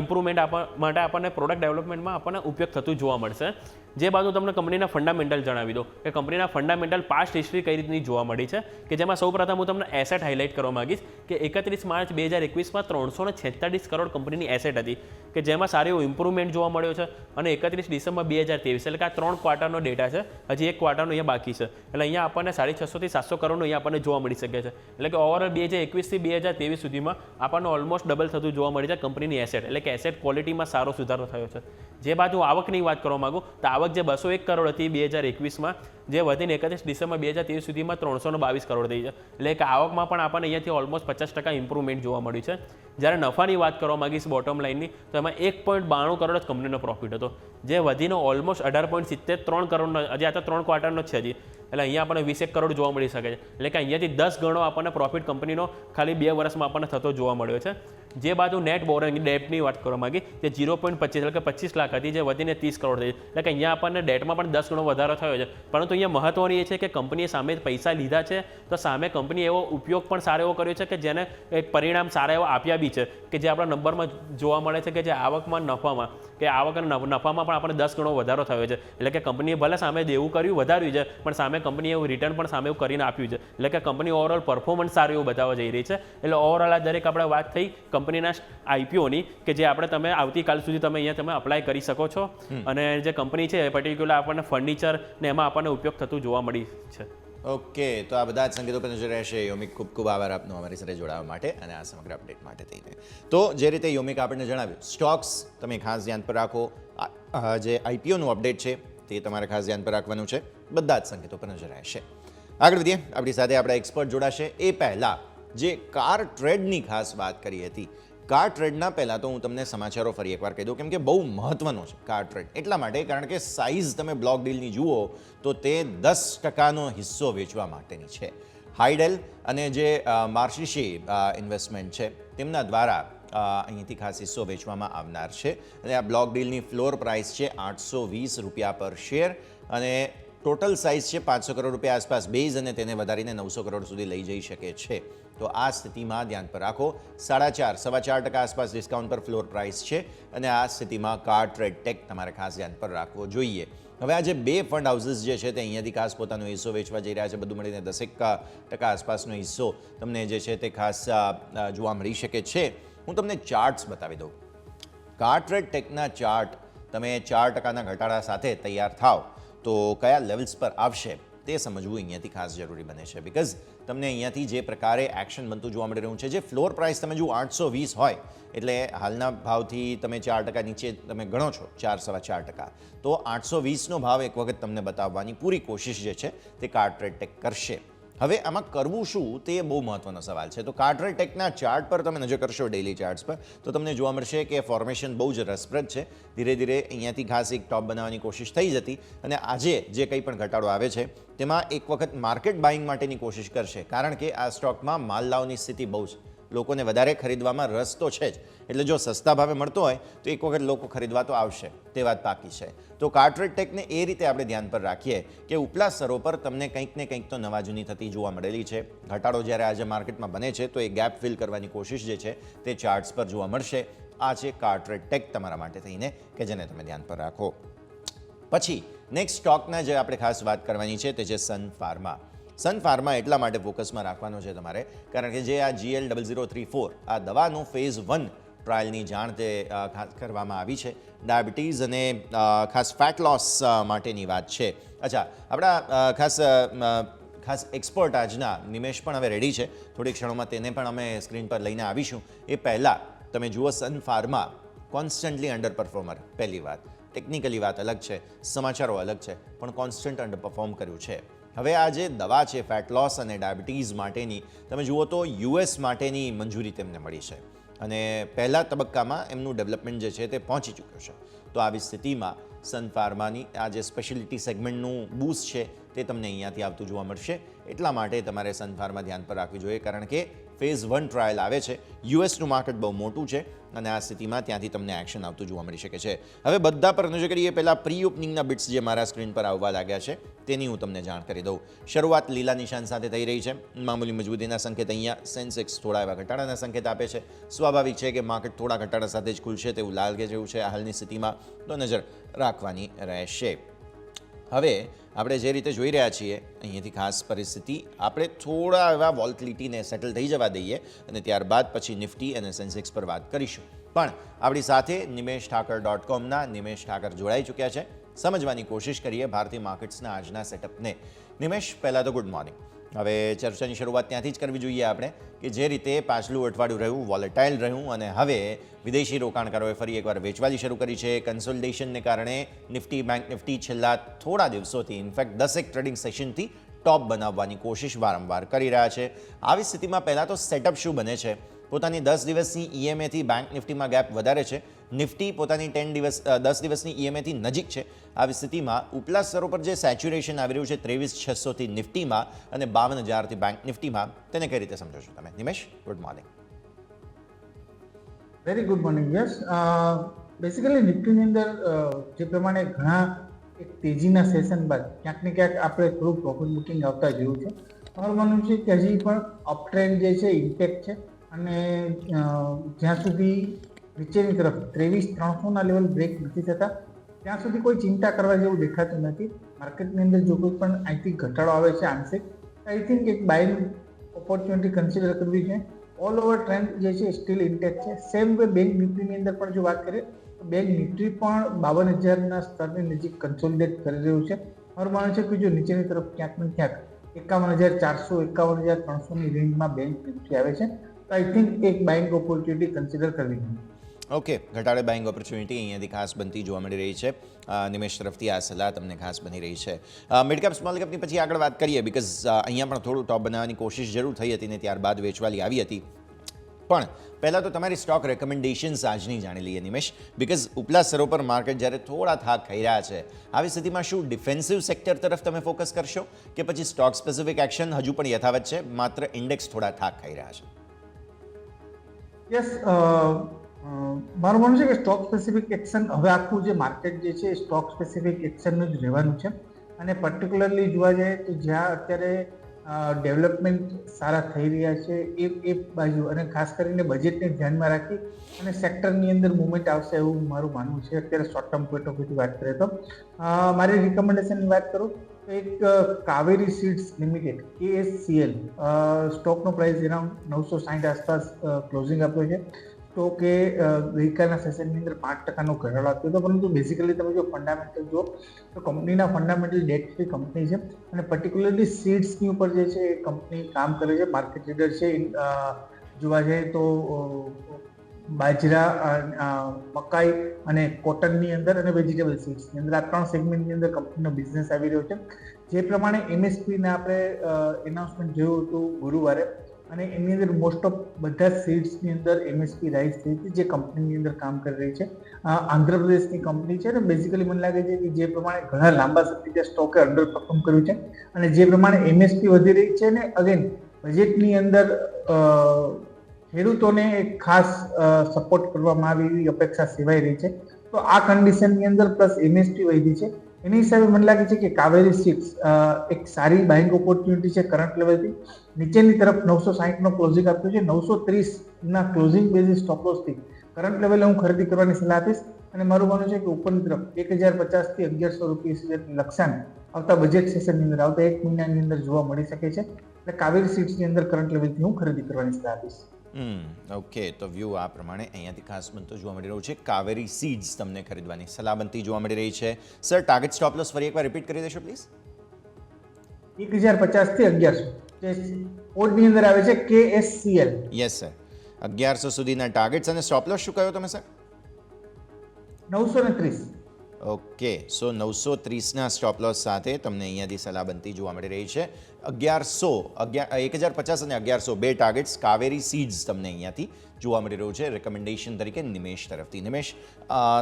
ઇમ્પ્રુવમેન્ટ માટે આપણને પ્રોડક્ટ ડેવલપમેન્ટમાં આપણને ઉપયોગ થતું જોવા મળશે. જે બાજુ તમને કંપનીના ફંડામેન્ટલ જણાવી દો કે કંપનીના ફંડામેન્ટલ પાસ્ટ હિસ્ટ્રી કઈ રીતની જોવા મળી છે કે જેમાં સૌપ્રથમ હું તમને એસેટ હાઇલાઇટ કરવા માંગીશ કે 31 માર્ચ 2021માં 346 કરોડ કંપનીની એસેટ હતી કે જેમાં સારો એવો ઇમ્પ્રુવમેન્ટ જોવા મળ્યો છે. અને 31 ડિસેમ્બર 2023 એટલે કે આ 3 ક્વાર્ટરનો ડેટા છે, હજી 1 ક્વાર્ટરનો અહીંયા બાકી છે. એટલે અહીંયા આપણને 650 થી 700 કરોડનું અહીંયા આપણને જોવા મળી શકે છે. એટલે કે ઓવરઓલ 2021 થી 2023 સુધીમાં આપણને ઓલમોસ્ટ ડબલ થતું જોવા મળી છે કંપનીની એસેટ. એટલે કે એસેટ ક્વોલિટીમાં સારો સુધારો થયો છે. જે બાજુ આવકની વાત કરવા માંગુ તો આવક જે 201 કરોડ હતી 2021માં જે વધીને 31 ડિસેમ્બર 2023 સુધીમાં 322 કરોડ થઈ છે. એટલે કે આવકમાં પણ આપણને અહીંયાથી ઓલમોસ્ટ 50% ઇમ્પ્રુવમેન્ટ જોવા મળ્યું છે. જ્યારે નફાની વાત કરવા માંગીશ બોટમ લાઇનની તો એમાં 1.92 કરોડ જ કંપનીનો પ્રોફિટ હતો જે વધીને ઓલમોસ્ટ 18.73 કરોડનો હજી આ તો 3 ક્વાર્ટરનો જ છે હજી. એટલે અહીંયા આપણને 21 કરોડ જોવા મળી શકે છે. એટલે કે અહીંયાથી 10 ગણો આપણને પ્રોફિટ કંપનીનો ખાલી 2 વર્ષમાં આપણને થતો જોવા મળ્યો છે. જે બાજુ નેટ બોરોઇંગ ડેટની વાત કરવા માંગી તે 0.25 એટલે કે 25 લાખ હતી જે વધીને 30 કરોડ થઈ. એટલે કે અહીંયા આપણને ડેટમાં પણ 10 ગણો વધારો થયો છે. પરંતુ અહીંયા મહત્વની એ છે કે કંપનીએ સામે પૈસા લીધા છે તો સામે કંપનીએ એવો ઉપયોગ પણ સારો એવો કર્યો છે કે જેને એક પરિણામ સારા એવો આપ્યા બી છે કે જે આપણા નંબરમાં જોવા મળે છે કે જે આવકમાં નફામાં કે આવક અને નફામાં પણ આપણને 10 ગણો વધારો થયો છે. એટલે કે કંપનીએ ભલે સામે દેવું કર્યું વધાર્યું છે પણ સામે કંપનીએ એવું રિટર્ન પણ સામે એવું કરીને આપ્યું છે. એટલે કે કંપની ઓવરઓલ પરફોર્મન્સ સારું એવું બતાવવા જઈ રહી છે. એટલે ઓવરઓલ આ દરેક આપણે વાત થઈ કંપનીના આઈપીઓની કે જે આપણે તમે આવતીકાલ સુધી તમે અહીંયા તમે અપ્લાય કરી શકો છો. અને જે કંપની છે પર્ટિક્યુલર આપણને ફર્નિચર ને એમાં આપણને ઉપયોગ થતું જોવા મળી છે. ઓકે, તો આ બધા જ સંકેતો પર નજર રહેશે. યોમિક, ખૂબ ખૂબ આભાર આપનો અમારી સાથે જોડાવા માટે અને આ સમગ્ર અપડેટ માટે થઈને. તો જે રીતે યોમિક આપણને જણાવ્યું, સ્ટોક્સ તમે ખાસ ધ્યાન પર રાખો. જે આઈપીઓનું અપડેટ છે તે તમારે ખાસ ધ્યાન પર રાખવાનું છે. બધા જ સંકેતો પર નજર રહેશે. આગળ વધીએ, આપણી સાથે આપણા એક્સપર્ટ જોડાશે. એ પહેલાં જે કાર ટ્રેડની ખાસ વાત કરી હતી, કાર ટ્રેડના પહેલાં તો હું તમને સમાચારો ફરી એકવાર કહી દઉં, કેમ કે બહુ મહત્ત્વનો છે કાર ટ્રેડ. એટલા માટે કારણ કે સાઇઝ તમે બ્લોક ડીલની જુઓ તો તે 10%નો હિસ્સો વેચવા માટેની છે. હાઇડેલ અને જે માર્શિશી ઇન્વેસ્ટમેન્ટ છે તેમના દ્વારા અહીંથી ખાસ હિસ્સો વેચવામાં આવનાર છે. અને આ બ્લોક ડીલની ફ્લોર પ્રાઇસ છે 820 રૂપિયા પર શેર અને ટોટલ સાઇઝ છે 500 કરોડ રૂપિયા આસપાસ બેઝ અને તેને વધારીને 900 કરોડ સુધી લઈ જઈ શકે છે. તો આ સ્થિતિમાં ધ્યાન પર રાખો. 4.5% આસપાસ ડિસ્કાઉન્ટ પર ફ્લોર પ્રાઇસ છે અને આ સ્થિતિમાં કાર ટ્રેડ ટેક તમારે ખાસ ધ્યાન પર રાખવો જોઈએ. હવે આ જે બે ફંડ હાઉસીસ જે છે તે અહીંયાથી ખાસ પોતાનો હિસ્સો વેચવા જઈ રહ્યા છે. બધું મળીને 10% આસપાસનો હિસ્સો તમને જે છે તે ખાસ જોવા મળી શકે છે. હું તમને ચાર્ટ્સ બતાવી દઉં. કાર ટ્રેડ ટેકના ચાર્ટ તમે 4%ના ઘટાડા સાથે તૈયાર થાવ તો કયા લેવલ્સ પર આવશે તે સમજવું અહીંયાથી ખાસ જરૂરી બને છે. બિકોઝ તમને અહીંયાથી જે પ્રકારે એક્શન બનતું જોવા મળી રહ્યું છે, જે ફ્લોર પ્રાઇસ તમે જુઓ 820 હોય એટલે હાલના ભાવથી તમે 4% નીચે તમે ગણો છો 4-4.25%, તો 820નો ભાવ એક વખત તમને બતાવવાની પૂરી કોશિશ જે છે તે કાર ટ્રેડ ટેક કરશે. હવે આમાં કરવું શું તે બહુ મહત્વનો સવાલ છે. તો કાર ટ્રેડ ટેકના ચાર્ટ પર તમે નજર કરશો, ડેઇલી ચાર્ટ્સ પર, તો તમને જોવા મળશે કે ફોર્મેશન બહુ જ રસપ્રદ છે. ધીરે ધીરે અહીંયાથી ખાસ એક ટોપ બનાવવાની કોશિશ થઈ જ હતી અને આજે જે કંઈ પણ ઘટાડો આવે છે તેમાં એક વખત માર્કેટ બાઇંગ માટેની કોશિશ કરશે. કારણ કે આ સ્ટોકમાં માલ લાવની સ્થિતિ બહુ છે. લોકોને વધારે ખરીદવામાં રસ તો છે જ. એટલે જો સસ્તા ભાવે મળતો હોય તો એક વખત લોકો ખરીદવા તો આવશે, તે વાત પાકી છે. તો કાર ટ્રેડ ટેકને એ રીતે આપણે ધ્યાન પર રાખીએ કે ઉપલા સ્તરો પર તમને કંઈક ને કંઈક તો નવા જૂની થતી જોવા મળેલી છે. ઘટાડો જ્યારે આજે માર્કેટમાં બને છે તો એ ગેપ ફિલ કરવાની કોશિશ જે છે તે ચાર્ટ્સ પર જોવા મળશે. આ છે કાર ટ્રેડ ટેક તમારા માટે થઈને કે જેને તમે ધ્યાન પર રાખો. પછી નેક્સ્ટ સ્ટોકના જે આપણે ખાસ વાત કરવાની છે તે છે સન ફાર્મા. સન ફાર્મા એટલા માટે ફોકસમાં રાખવાનો છે તમારે કારણ કે જે આ GL0034 આ દવાનું ફેઝ 1 ટ્રાયલની જાણ તે ખાસ કરવામાં આવી છે. ડાયાબિટીઝ અને ખાસ ફેટ લોસ માટેની વાત છે. અચ્છા, આપણા ખાસ એક્સપર્ટ આજના નિમેશ પણ હવે રેડી છે. થોડી ક્ષણોમાં તેને પણ અમે સ્ક્રીન પર લઈને આવીશું. એ પહેલાં તમે જુઓ, Sun Pharma constantly under performer. પહેલી વાત, ટેકનિકલી વાત અલગ છે, સમાચારો અલગ છે, પણ કોન્સ્ટન્ટ અંડર પરફોર્મ કર્યું છે. હવે આ જે દવા છે ફેટ લોસ અને ડાયાબિટીઝ માટેની, તમે જુઓ તો US માટેની મંજૂરી તેમને મળી છે અને પહેલા તબક્કામાં એમનું ડેવલપમેન્ટ જે છે તે પહોંચી ચૂક્યું છે. તો આવી સ્થિતિમાં સન ફાર્માની આ જે સ્પેશિયલિટી સેગમેન્ટનું બૂસ્ટ છે તે તમને અહીંયાથી આવતું જોવા મળશે. એટલા માટે તમારે સન ફાર્મા ધ્યાન પર રાખવી જોઈએ કારણ કે ફેઝ 1 ટ્રાયલ આવે છે. યુએસનું માર્કેટ બહુ મોટું છે અને આ સ્થિતિમાં ત્યાંથી તમને એક્શન આવતું જોવા મળી શકે છે. હવે બધા પર નજર કરીએ. પહેલાં પ્રી ઓપનિંગના બિટ્સ જે મારા સ્ક્રીન પર આવવા લાગ્યા છે તેની હું તમને જાણ કરી દઉં. શરૂઆત લીલા નિશાન સાથે થઈ રહી છે. મામૂલી મજબૂતીના સંકેત અહીંયા. સેન્સેક્સ થોડા એવા ઘટાડાના સંકેત આપે છે. સ્વાભાવિક છે કે માર્કેટ થોડા ઘટાડા સાથે જ ખુલશે તેવું લાગે જેવું છે હાલની સ્થિતિમાં, તો નજર રાખવાની રહેશે. હવે આપણે જે રીતે જોઈ રહ્યા છીએ અહીંયાથી ખાસ પરિસ્થિતિ આપણે થોડા એવા વોલ્ટિલિટીને સેટલ થઈ જવા દઈએ અને ત્યારબાદ પછી નિફ્ટી અને સેન્સેક્સ પર વાત કરીશું. પણ આપણી સાથે nimeshthakar.comના નિમેશ ઠાકર જોડાઈ ચૂક્યા છે. સમજવાની કોશિશ કરીએ ભારતીય માર્કેટ્સના આજના સેટઅપને. નિમેશ, પહેલાં તો ગુડ મોર્નિંગ. હવે ચર્ચાની શરૂઆત ત્યાંથી જ કરવી જોઈએ આપણે કે જે રીતે પાછલું અઠવાડિયું રહ્યું વોલેટાઇલ રહ્યું અને હવે વિદેશી રોકાણકારોએ ફરી એકવાર વેચવાલી શરૂ કરી છે. કન્સોલિડેશનને કારણે નિફ્ટી, બેંક નિફ્ટી છેલ્લા થોડા દિવસોથી, ઇનફેક્ટ 10 ટ્રેડિંગ સેશનથી ટોપ બનાવવાની કોશિશ વારંવાર કરી રહ્યા છે. આવી સ્થિતિમાં પહેલાં તો સેટઅપ શું બને છે? પોતાની 10 દિવસની EMAથી બેંક નિફ્ટીમાં ગેપ વધારે છે. નિફ્ટી પોતાની 10 દિવસની EMAથી નજીક છે. આવી સ્થિતિમાં ઉપલા સ્તરો પર જે સેચ્યુરેશન આવી રહ્યું છે 23,600થી નિફ્ટીમાં અને 52,000થી બેંક નિફ્ટીમાં, તેને કઈ રીતે સમજો છો તમે? Nimesh, good morning. Very good morning. Yes, basically નિફ્ટીની અંદર જે પ્રમાણે ઘણા એક તેજીના સેશન બાદ ક્યાંક ને ક્યાંક આપણે થોડું પ્રોફિટ બુકિંગ આવતા જોયું છે. અમારું માનવું છે કે હજી પણ અપ ટ્રેન્ડ જે છે ઇમ્પેક્ટ છે અને જ્યાં સુધી નીચેની તરફ 23,300 લેવલ બ્રેક નથી થતા ત્યાં સુધી કોઈ ચિંતા કરવા જેવું દેખાતું નથી. માર્કેટની અંદર જો કોઈ પણ અહીંથી ઘટાડો આવે છે આંશિક, આઈ થિંક એક બાઇંગ ઓપોર્ચ્યુનિટી કન્સિડર કરવી છે. ઓલ ઓવર ટ્રેન્ડ જે છે સ્ટીલ ઇન્ટેક્ટ છે. સેમ વે બેંક નિફ્ટીની અંદર પણ જો વાત કરીએ તો બેંક નિફ્ટી પણ 52,000ના સ્તરની નજીક કન્સોલિડેટ કરી રહ્યું છે. મારું માનવું છે કે જો નીચેની તરફ ક્યાંક ને ક્યાંક 51,400 51,300ની રેન્જમાં બેંક નિફ્ટી આવે છે તો આઈ થિંક એક બાઇંગ ઓપોર્ચ્યુનિટી કન્સિડર કરવી જોઈએ. ઓકે, ઘટાડે બાઇંગ ઓપોર્ચ્યુનિટી અહીંયાથી ખાસ બનતી જોવા મળી રહી છે. નિમેશ તરફથી આ સલાહ તમને ખાસ બની રહી છે. મિડ કેપ સ્મોલ કેપની પછી આગળ વાત કરીએ, બિકોઝ અહીંયા પણ થોડું ટોપ બનાવવાની કોશિશ જરૂર થઈ હતી ને ત્યારબાદ વેચવાલી આવી હતી. પણ પહેલાં તો તમારી સ્ટોક રેકમેન્ડેશન્સ આજની જાણી લઈએ નિમેશ, બિકોઝ ઉપલા સ્તરો પર માર્કેટ જ્યારે થોડા થાક ખાઈ રહ્યા છે, આવી સ્થિતિમાં શું ડિફેન્સિવ સેક્ટર તરફ તમે ફોકસ કરશો કે પછી સ્ટોક સ્પેસિફિક એક્શન હજુ પણ યથાવત છે, માત્ર ઇન્ડેક્સ થોડા થાક ખાઈ રહ્યા છે? યસ, મારું માનવું છે કે સ્ટોક સ્પેસિફિક એક્શન હવે આખું જે માર્કેટ જે છે સ્ટોક સ્પેસિફિક એક્શનનું જ રહેવાનું છે. અને પર્ટિક્યુલરલી જોવા જાય તો જ્યાં અત્યારે ડેવલપમેન્ટ સારા થઈ રહ્યા છે એ બાજુ, અને ખાસ કરીને બજેટને ધ્યાનમાં રાખી અને સેક્ટરની અંદર મુવમેન્ટ આવશે એવું મારું માનવું છે. અત્યારે શોર્ટ ટર્મ પોઈન્ટ ઓફ વ્યૂથી વાત કરીએ તો મારી રિકમેન્ડેશનની વાત કરું તો એક કાવેરી સીડ્સ લિમિટેડ KSCL સ્ટોકનો પ્રાઇસ અરાઉન્ડ 960 આસપાસ ક્લોઝિંગ આપ્યો છે. સ્ટોકે ગઈકાલના સેશનની અંદર 5%નો ઘટાડો આપ્યો હતો, પરંતુ બેઝિકલી તમે જો ફંડામેન્ટલ જુઓ તો કંપનીના ફંડામેન્ટલ ડેટ ફ્રી કંપની છે અને પર્ટિક્યુલરલી સીડ્સની ઉપર જે છે એ કંપની કામ કરે છે. માર્કેટ લીડર છે જોવા જઈએ તો બાજરા, મકાઈ અને કોટનની અંદર અને વેજીટેબલ સીડ્સની અંદર, આ 3 સેગમેન્ટની અંદર કંપનીનો બિઝનેસ આવી રહ્યો છે. જે પ્રમાણે MSPને આપણે એનાઉન્સમેન્ટ જોયું હતું ગુરુવારે, અને એની અંદર મોસ્ટ ઓફ બધા સીડ્સની અંદર MSP રાઇઝ થઈ હતી જે કંપનીની અંદર કામ કરી રહી છે. આંધ્રપ્રદેશની કંપની છે અને બેઝિકલી મને લાગે છે કે જે પ્રમાણે ઘણા લાંબા સમયથી સ્ટોકે અંડર પરફોર્મ કર્યું છે અને જે પ્રમાણે MSP વધી રહી છે ને અગેન બજેટની અંદર ખેડૂતોને એક ખાસ સપોર્ટ કરવામાં આવે એવી અપેક્ષા સેવાઈ રહી છે. તો આ કન્ડિશનની અંદર પ્લસ MSP વધી છે, એની હિસાબે મને લાગે છે કે કાવેરી સીડ્સ એક સારી બાઇંગ ઓપોર્ચ્યુનિટી છે. કરંટ લેવલથી નીચેની તરફ 960નો ક્લોઝિંગ આપ્યો છે. 930ના ક્લોઝિંગ બેઝિસ સ્ટોપ લોસથી કરંટ લેવલે હું ખરીદી કરવાની સલાહ આપીશ. અને મારું માનવું છે કે ઉપરની તરફ 1,050 થી 1,100 રૂપિયા લક્ષ્યાંક આવતા બજેટ સેશનની અંદર આવતા 1 મહિનાની અંદર જોવા મળી શકે છે. એટલે કાવેરી સીડ્સની અંદર કરંટ લેવલથી હું ખરીદી કરવાની સલાહ આપીશ. ઓકે, તો વ્યૂ આ પ્રમાણે અહીંયાથી ખાસ બનતો જોવા મળી રહ્યું છે. કાવેરી સીડ્સ તમને ખરીદવાની સલાહ બનતી જોવા મળી રહી છે. સર, ટાર્ગેટ સ્ટોપ લોસ ફરી એકવાર રિપીટ કરી દેશો પ્લીઝ? 1,050 થી 1,100 જે કોડની અંદર આવે છે KSCL. યસ સર, 1,100 સુધીના ટાર્ગેટ્સ અને સ્ટોપ લોસ શું કહ્યું તમે સર? 930. ઓકે, સો 930ના સ્ટોપ લોસ સાથે તમને અહીંયાથી સલાહ બનતી જોવા મળી રહી છે. 1,050 અને 1,100 બે ટાર્ગેટ્સ કાવેરી સીડ્સ તમને અહીંયાથી જોવા મળી રહ્યું છે રેકમેન્ડેશન તરીકે નિમેશ તરફથી. નિમેશ,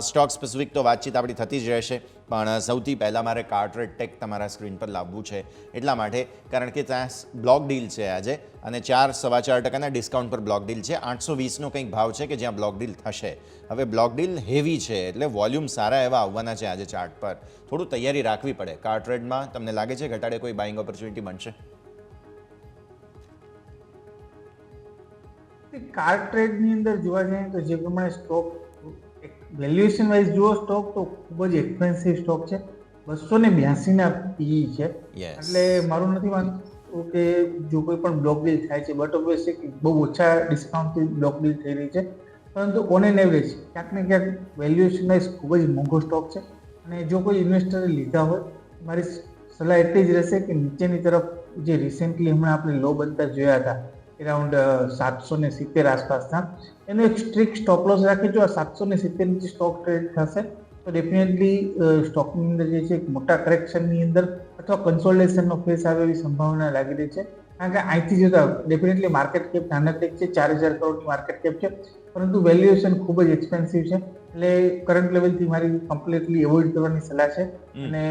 સ્ટોક સ્પેસિફિક તો વાતચીત આપણી થતી જ રહેશે, પણ સૌથી પહેલાં મારે કાર્ટરેટ ટેક તમારા સ્ક્રીન પર લાવવું છે એટલા માટે, કારણ કે ત્યાં બ્લોક ડીલ છે આજે અને 4-4.25% ડિસ્કાઉન્ટ પર બ્લોક ડીલ છે. 820નો કંઈક ભાવ છે કે જ્યાં બ્લોક ડીલ થશે. હવે બ્લોક ડીલ હેવી છે એટલે વોલ્યુમ સારા એવા આવવાના છે આજે ચાર્ટ પર. થોડું તૈયારી રાખવી પડે. કાર્ટરેટમાં તમને લાગે છે ઘટાડે કોઈ બાઇંગ ઓપોર્ચ્યુનિટી બનશે? કાર ટ્રેડની અંદર જોવા જઈએ તો જે પ્રમાણે સ્ટોક વેલ્યુએશન વાઇઝ જુઓ સ્ટોક તો ખૂબ જ એક્સપેન્સિવ સ્ટોક છે. 282ના PE છે. એટલે મારું નથી માનતું કે જો કોઈ પણ બ્લોક ડીલ થાય છે, બટ ઓબ્વિયસલી બહુ ઓછા ડિસ્કાઉન્ટથી બ્લોક ડીલ થઈ રહી છે, પરંતુ ઓન એન એવરેજ ક્યાંક ને ક્યાંક વેલ્યુએશન વાઇઝ ખૂબ જ મોંઘો સ્ટોક છે. અને જો કોઈ ઇન્વેસ્ટરે લીધા હોય, મારી સલાહ એટલી જ રહેશે કે નીચેની તરફ જે રિસેન્ટલી હમણાં આપણે લો બનતા જોયા હતા અરાઉન્ડ 770 આસપાસના, એનો એક સ્ટ્રિક્ટ સ્ટોપ લોસ રાખી જો આ 770 નીચે સ્ટોક ટ્રેડ થશે તો ડેફિનેટલી સ્ટોકની અંદર જે છે એક મોટા કરેક્શનની અંદર અથવા કન્સોલિડેશનનો ફેસ આવે એવી સંભાવના લાગી રહી છે. કારણ કે અહીંથી જોતા ડેફિનેટલી માર્કેટ કેપ નાનકડી છે, 4,000 કરોડની માર્કેટ કેપ છે, પરંતુ વેલ્યુએશન ખૂબ જ એક્સપેન્સિવ છે. એટલે કરંટ લેવલથી મારી કમ્પ્લીટલી એવોઇડ કરવાની સલાહ છે અને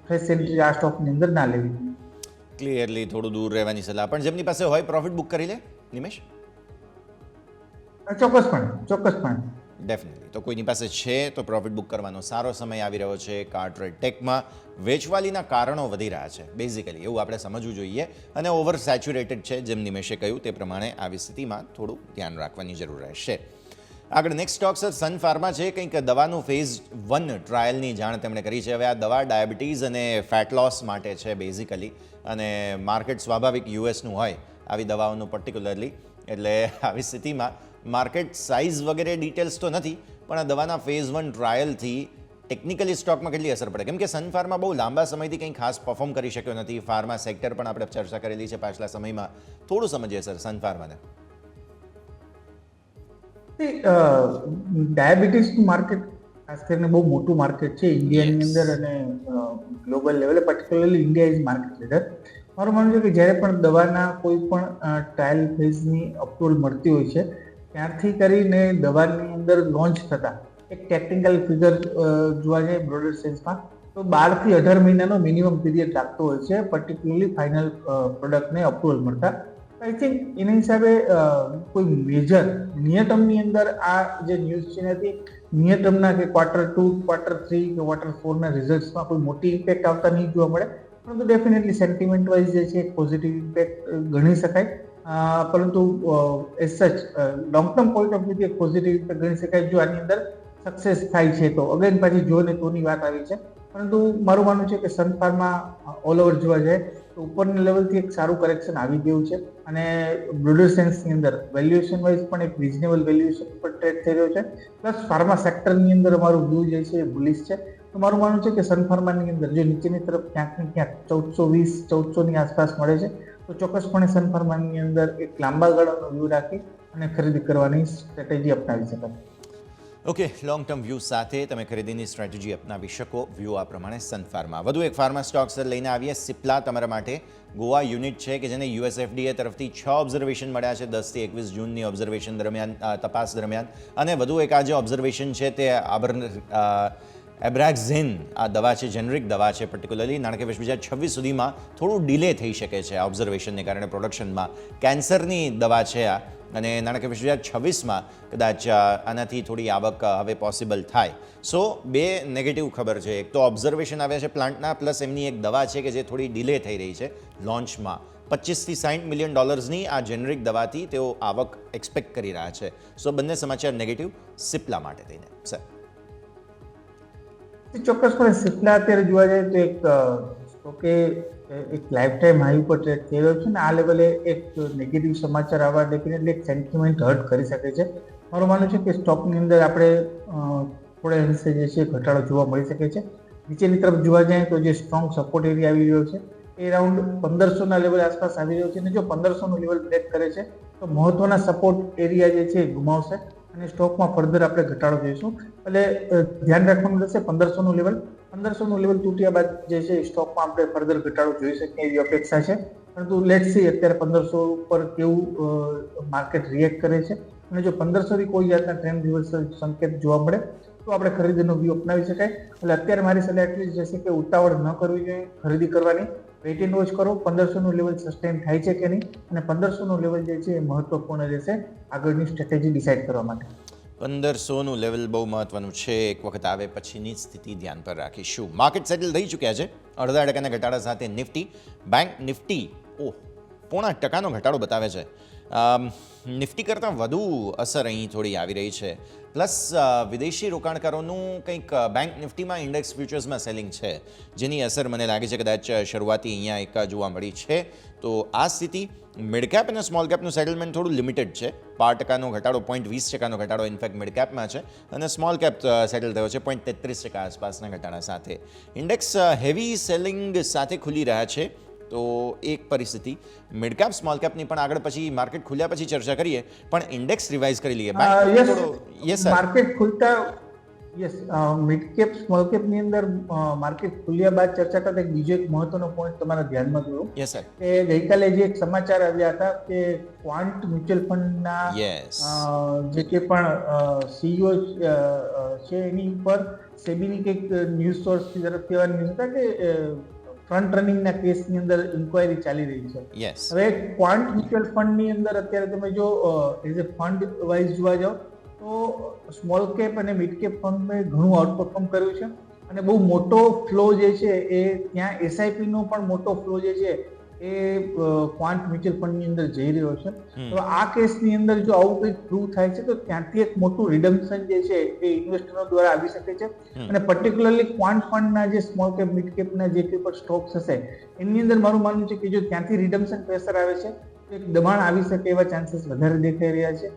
ફ્રેશ એન્ટ્રી આ સ્ટોકની અંદર ના લેવી. ક્લિયરલી થોડું દૂર રહેવાની સલાહ, પણ જેમની પાસે હોય પ્રોફિટ બુક કરી લે નિમેશ? ચોક્કસપણે. ડેફિનેટલી. તો કોઈની પાસે છે તો પ્રોફિટ બુક કરવાનો સારો સમય આવી રહ્યો છે. કાર્ટરેડ ટેકમાં વેચવાલીના કારણો વધી રહ્યા છે બેઝિકલી, એવું આપણે સમજવું જોઈએ. અને ઓવર સેચ્યુરેટેડ છે, જેમ નિમેશે કહ્યું તે પ્રમાણે આવી સ્થિતિમાં થોડું ધ્યાન રાખવાની જરૂર રહેશે. આગળ next stock sir Sun Pharma છે. કંઈક દવાનું ફેઝ 1 ટ્રાયલની જાણ તેમણે કરી છે. હવે આ દવા ડાયાબિટીઝ અને ફેટ લોસ માટે છે બેઝિકલી, અને માર્કેટ સ્વાભાવિક યુએસનું હોય આવી દવાઓનું પર્ટિક્યુલરલી, એટલે આવી સ્થિતિમાં માર્કેટ સાઇઝ વગેરે ડિટેલ્સ તો નથી, પણ આ દવાના ફેઝ 1 ટ્રાયલથી ટેકનિકલી સ્ટોકમાં કેટલી અસર પડે? કેમ કે સન ફાર્મા બહુ લાંબા સમયથી કંઈ ખાસ પરફોર્મ કરી શક્યો નથી. ફાર્મા સેક્ટર પણ આપણે ચર્ચા કરેલી છે પાછલા સમયમાં. થોડું સમજીએ સર સન ફાર્માને. ડાયાબિટીસનું માર્કેટ ખાસ કરીને બહુ મોટું માર્કેટ છે ઇન્ડિયાની અંદર અને ગ્લોબલ લેવલે, particularly India is market leader. મારું માનવું છે કે જ્યારે પણ દવાના કોઈ પણ ટ્રાયલ ફેઝની અપ્રુવલ મળતી હોય છે ત્યારથી કરીને દવાની અંદર લોન્ચ થતા એક ટેકનિકલ ફિગર જોવા જાય બ્રોડર સેન્સમાં તો 12 થી 18 મહિનાનો મિનિમમ પીરિયડ લાગતો હોય છે પર્ટિક્યુલરલી ફાઇનલ પ્રોડક્ટને અપ્રુવલ મળતા. આઈ થિંક એના હિસાબે કોઈ મેજર નિયતમની અંદર આ જે ન્યૂઝ છે નથી નિયતમના કે Q2, Q3 કે Q4ના રિઝલ્ટ્સમાં કોઈ મોટી ઇમ્પેક્ટ આવતા નહીં જોવા મળે, પરંતુ ડેફિનેટલી સેન્ટિમેન્ટ વાઇઝ જે છે પોઝિટિવ ઇમ્પેક્ટ ગણી શકાય. પરંતુ as such long term point of વ્યૂથી એક પોઝિટિવ ઇમ્પેક્ટ ગણી શકાય જો આની અંદર સક્સેસ થાય છે તો. અગેન પાછી જો ને તોની વાત આવી છે, પરંતુ મારું માનવું છે કે સન ફાર્મા ઓલ ઓવર જોવા જાય તો ઉપરના લેવલથી એક સારું કરેક્શન આવી ગયું છે અને બ્રોડર સેન્સની અંદર વેલ્યુએશન વાઇઝ પણ એક રિઝનેબલ વેલ્યુએશન પર ટ્રેડ થઈ રહ્યો છે. પ્લસ ફાર્મા સેક્ટરની અંદર અમારું વ્યૂ જે છે એ બુલિશ છે. તો મારું માનવું છે કે સન ફાર્માની અંદર જો નીચેની તરફ ક્યાંક ને ક્યાંક 1420-1400 ની આસપાસ મળે છે તો ચોક્કસપણે સન ફાર્માની અંદર એક લાંબા ગાળાનો વ્યૂ રાખી અને ખરીદી કરવાની સ્ટ્રેટેજી અપનાવી શકાય. ઓકે, લોંગ ટર્મ વ્યૂ સાથે તમે ખરીદીની સ્ટ્રેટેજી અપનાવી શકો. વ્યૂ આ પ્રમાણે સન ફાર્મા. વધુ એક ફાર્મા સ્ટોક સર લઈને આવીએ. સિપ્લા તમારા માટે ગોવા યુનિટ છે કે જેને USFDA તરફથી 6 ઓબ્ઝર્વેશન મળ્યા છે 10 થી 21 જૂનની ઓબ્ઝર્વેશન દરમિયાન, તપાસ દરમિયાન. અને વધુ એક આ જે ઓબ્ઝર્વેશન છે તે એબ્રાક્ઝિન આ દવા છે, જેનરિક દવા છે. પર્ટિક્યુલરલી નાણાકીય વર્ષ 2026 સુધીમાં થોડું ડિલે થઈ શકે છે આ ઓબ્ઝર્વેશનને કારણે પ્રોડક્શનમાં. કેન્સરની દવા છે આ, અને નાણાકીય વર્ષ 2026માં કદાચ આનાથી થોડી આવક હવે પોસિબલ થાય. સો બે નેગેટિવ ખબર છે. એક તો ઓબ્ઝર્વેશન આવ્યા છે પ્લાન્ટના, પ્લસ એમની એક દવા છે કે જે થોડી ડિલે થઈ રહી છે લોન્ચમાં. 25 થી 60 મિલિયન ડોલર્સની આ જેનરિક દવાથી તેઓ આવક એક્સપેક્ટ કરી રહ્યા છે. સો બંને સમાચાર નેગેટિવ સિપ્લા માટે થઈને. સર ચોક્કસપણે સિપ્લા અત્યારે જોવા જાય તો એક સ્ટોકે એક લાઈફ ટાઈમ હાઈ ઉપર ટ્રેડ થઈ રહ્યો છે ને આ લેવલે એક નેગેટિવ સમાચાર આવવા ડેફિનેટલી એક સેન્ટિમેન્ટ હર્ટ કરી શકે છે. મારું માનવું છે કે સ્ટોકની અંદર આપણે થોડા અંશે જે છે ઘટાડો જોવા મળી શકે છે. નીચેની તરફ જોવા જાય તો જે સ્ટ્રોંગ સપોર્ટ એરિયા આવી રહ્યો છે એ રાઉન્ડ 1500ના લેવલ આસપાસ આવી રહ્યો છે અને જો 1500નું લેવલ બ્રેક કરે છે તો મહત્વના સપોર્ટ એરિયા જે છે એ ગુમાવશે અને સ્ટોકમાં ફર્ધર આપણે ઘટાડો જોઈશું. એટલે ધ્યાન રાખવાનું રહેશે 1500નું લેવલ. 1500નું લેવલ તૂટ્યા બાદ જે છે સ્ટોકમાં આપણે ફર્ધર ઘટાડો જોઈ શકીએ એવી અપેક્ષા છે. પરંતુ લેટ્સ સી અત્યારે 1500 ઉપર કેવું માર્કેટ રિએક્ટ કરે છે અને જો 1500 થી કોઈ જાતના ટ્રેન્ડ રિવર્સલ સંકેત જોવા મળે તો આપણે ખરીદીનો વ્યૂ અપનાવી શકાય. એટલે અત્યારે મારી સલાહ એટલી જ રહેશે કે ઉતાવળ ન કરવી જોઈએ ખરીદી કરવાની. વેઇટ એન્ડ વોચ કરો 1500નું લેવલ સસ્ટેન થાય છે કે નહીં, અને 1500નું લેવલ જે છે એ મહત્વપૂર્ણ રહેશે આગળની સ્ટ્રેટેજી ડિસાઇડ કરવા માટે. 1500નું લેવલ બહુ મહત્વનું છે. એક વખત આવે પછીની સ્થિતિ ધ્યાન પર રાખીશું. માર્કેટ સેટલ થઈ ચૂક્યા છે 0.5% ઘટાડા સાથે. નિફ્ટી, બેંક નિફ્ટી 0.5% ઘટાડો બતાવે છે. નિફ્ટી કરતાં વધુ અસર અહીં થોડી આવી રહી છે. પ્લસ વિદેશી રોકાણકારોનું કંઈક બેંક નિફ્ટીમાં ઇન્ડેક્સ ફ્યુચર્સમાં સેલિંગ છે, જેની અસર મને લાગે છે કદાચ શરૂઆતી અહીંયા એક જોવા મળી છે. તો આ સ્થિતિ મિડકેપ અને સ્મોલ કેપનું સેટલમેન્ટ થોડું લિમિટેડ છે. 0.5% ઘટાડો, 0.20% ઘટાડો ઇનફેક્ટ મિડકેપમાં છે, અને સ્મોલ કેપ સેટલ થયો છે 0.33% આસપાસના ઘટાડા સાથે. ઇન્ડેક્સ હેવી સેલિંગ સાથે ખુલી રહ્યા છે. તો એક પરિસ્થિતિ મિડકેપ સ્મોલ કેપની પણ આગળ પછી માર્કેટ ખુલ્યા પછી ચર્ચા કરીએ, પણ ઇન્ડેક્સ રિવાઇઝ કરી લઈએ. માર્કેટ ખુલતા મિડ કેપ સ્મોલ કેપની અંદર માર્કેટ ખુલ્યા બાદ ચર્ચા કરતા બીજો એક મહત્વનો પોઈન્ટ તમારા ધ્યાનમાં ગયો કે ગઈકાલે જે એક સમાચાર આવ્યા હતા કે ક્વાન્ટ મ્યુચ્યુઅલ ફંડના જે કે પણ CEO છે એની ઉપર સેબીની કંઈક ન્યૂઝ સોર્સ તરફથી એવા ન્યૂઝ હતા કે ફ્રન્ટ રનિંગના કેસની અંદર ઇન્ક્વાયરી ચાલી રહી છે. હવે ક્વાન્ટ મ્યુચ્યુઅલ ફંડની અંદર અત્યારે તમે જો એઝ એ ફંડ વાઇઝ જોવા જાઓ તો સ્મોલ કેપ અને મિડ કેપ ફંડે ઘણું આઉટપરફોર્મ કર્યું છે અને બહુ મોટો ફ્લો જે છે એ ત્યાં એસઆઈપી નો પણ મોટો ફ્લો જે છે એ ક્વાન્ટ મ્યુચ્યુઅલ ફંડની અંદર જઈ રહ્યો છે. તો આ કેસની અંદર જો આવું કંઈક પ્રૂવ થાય છે તો ત્યાંથી એક મોટું રિડમ્પશન જે છે એ ઇન્વેસ્ટરો દ્વારા આવી શકે છે અને પર્ટિક્યુલરલી ક્વાન્ટ ફંડના જે સ્મોલ કેપ મિડ કેપના જે કોઈ પણ સ્ટોક્સ હશે એની અંદર મારું માનવું છે કે જો ત્યાંથી રિડમ્પશન પ્રેશર આવે છે તો એક દબાણ આવી શકે એવા ચાન્સીસ વધારે દેખાઈ રહ્યા છે.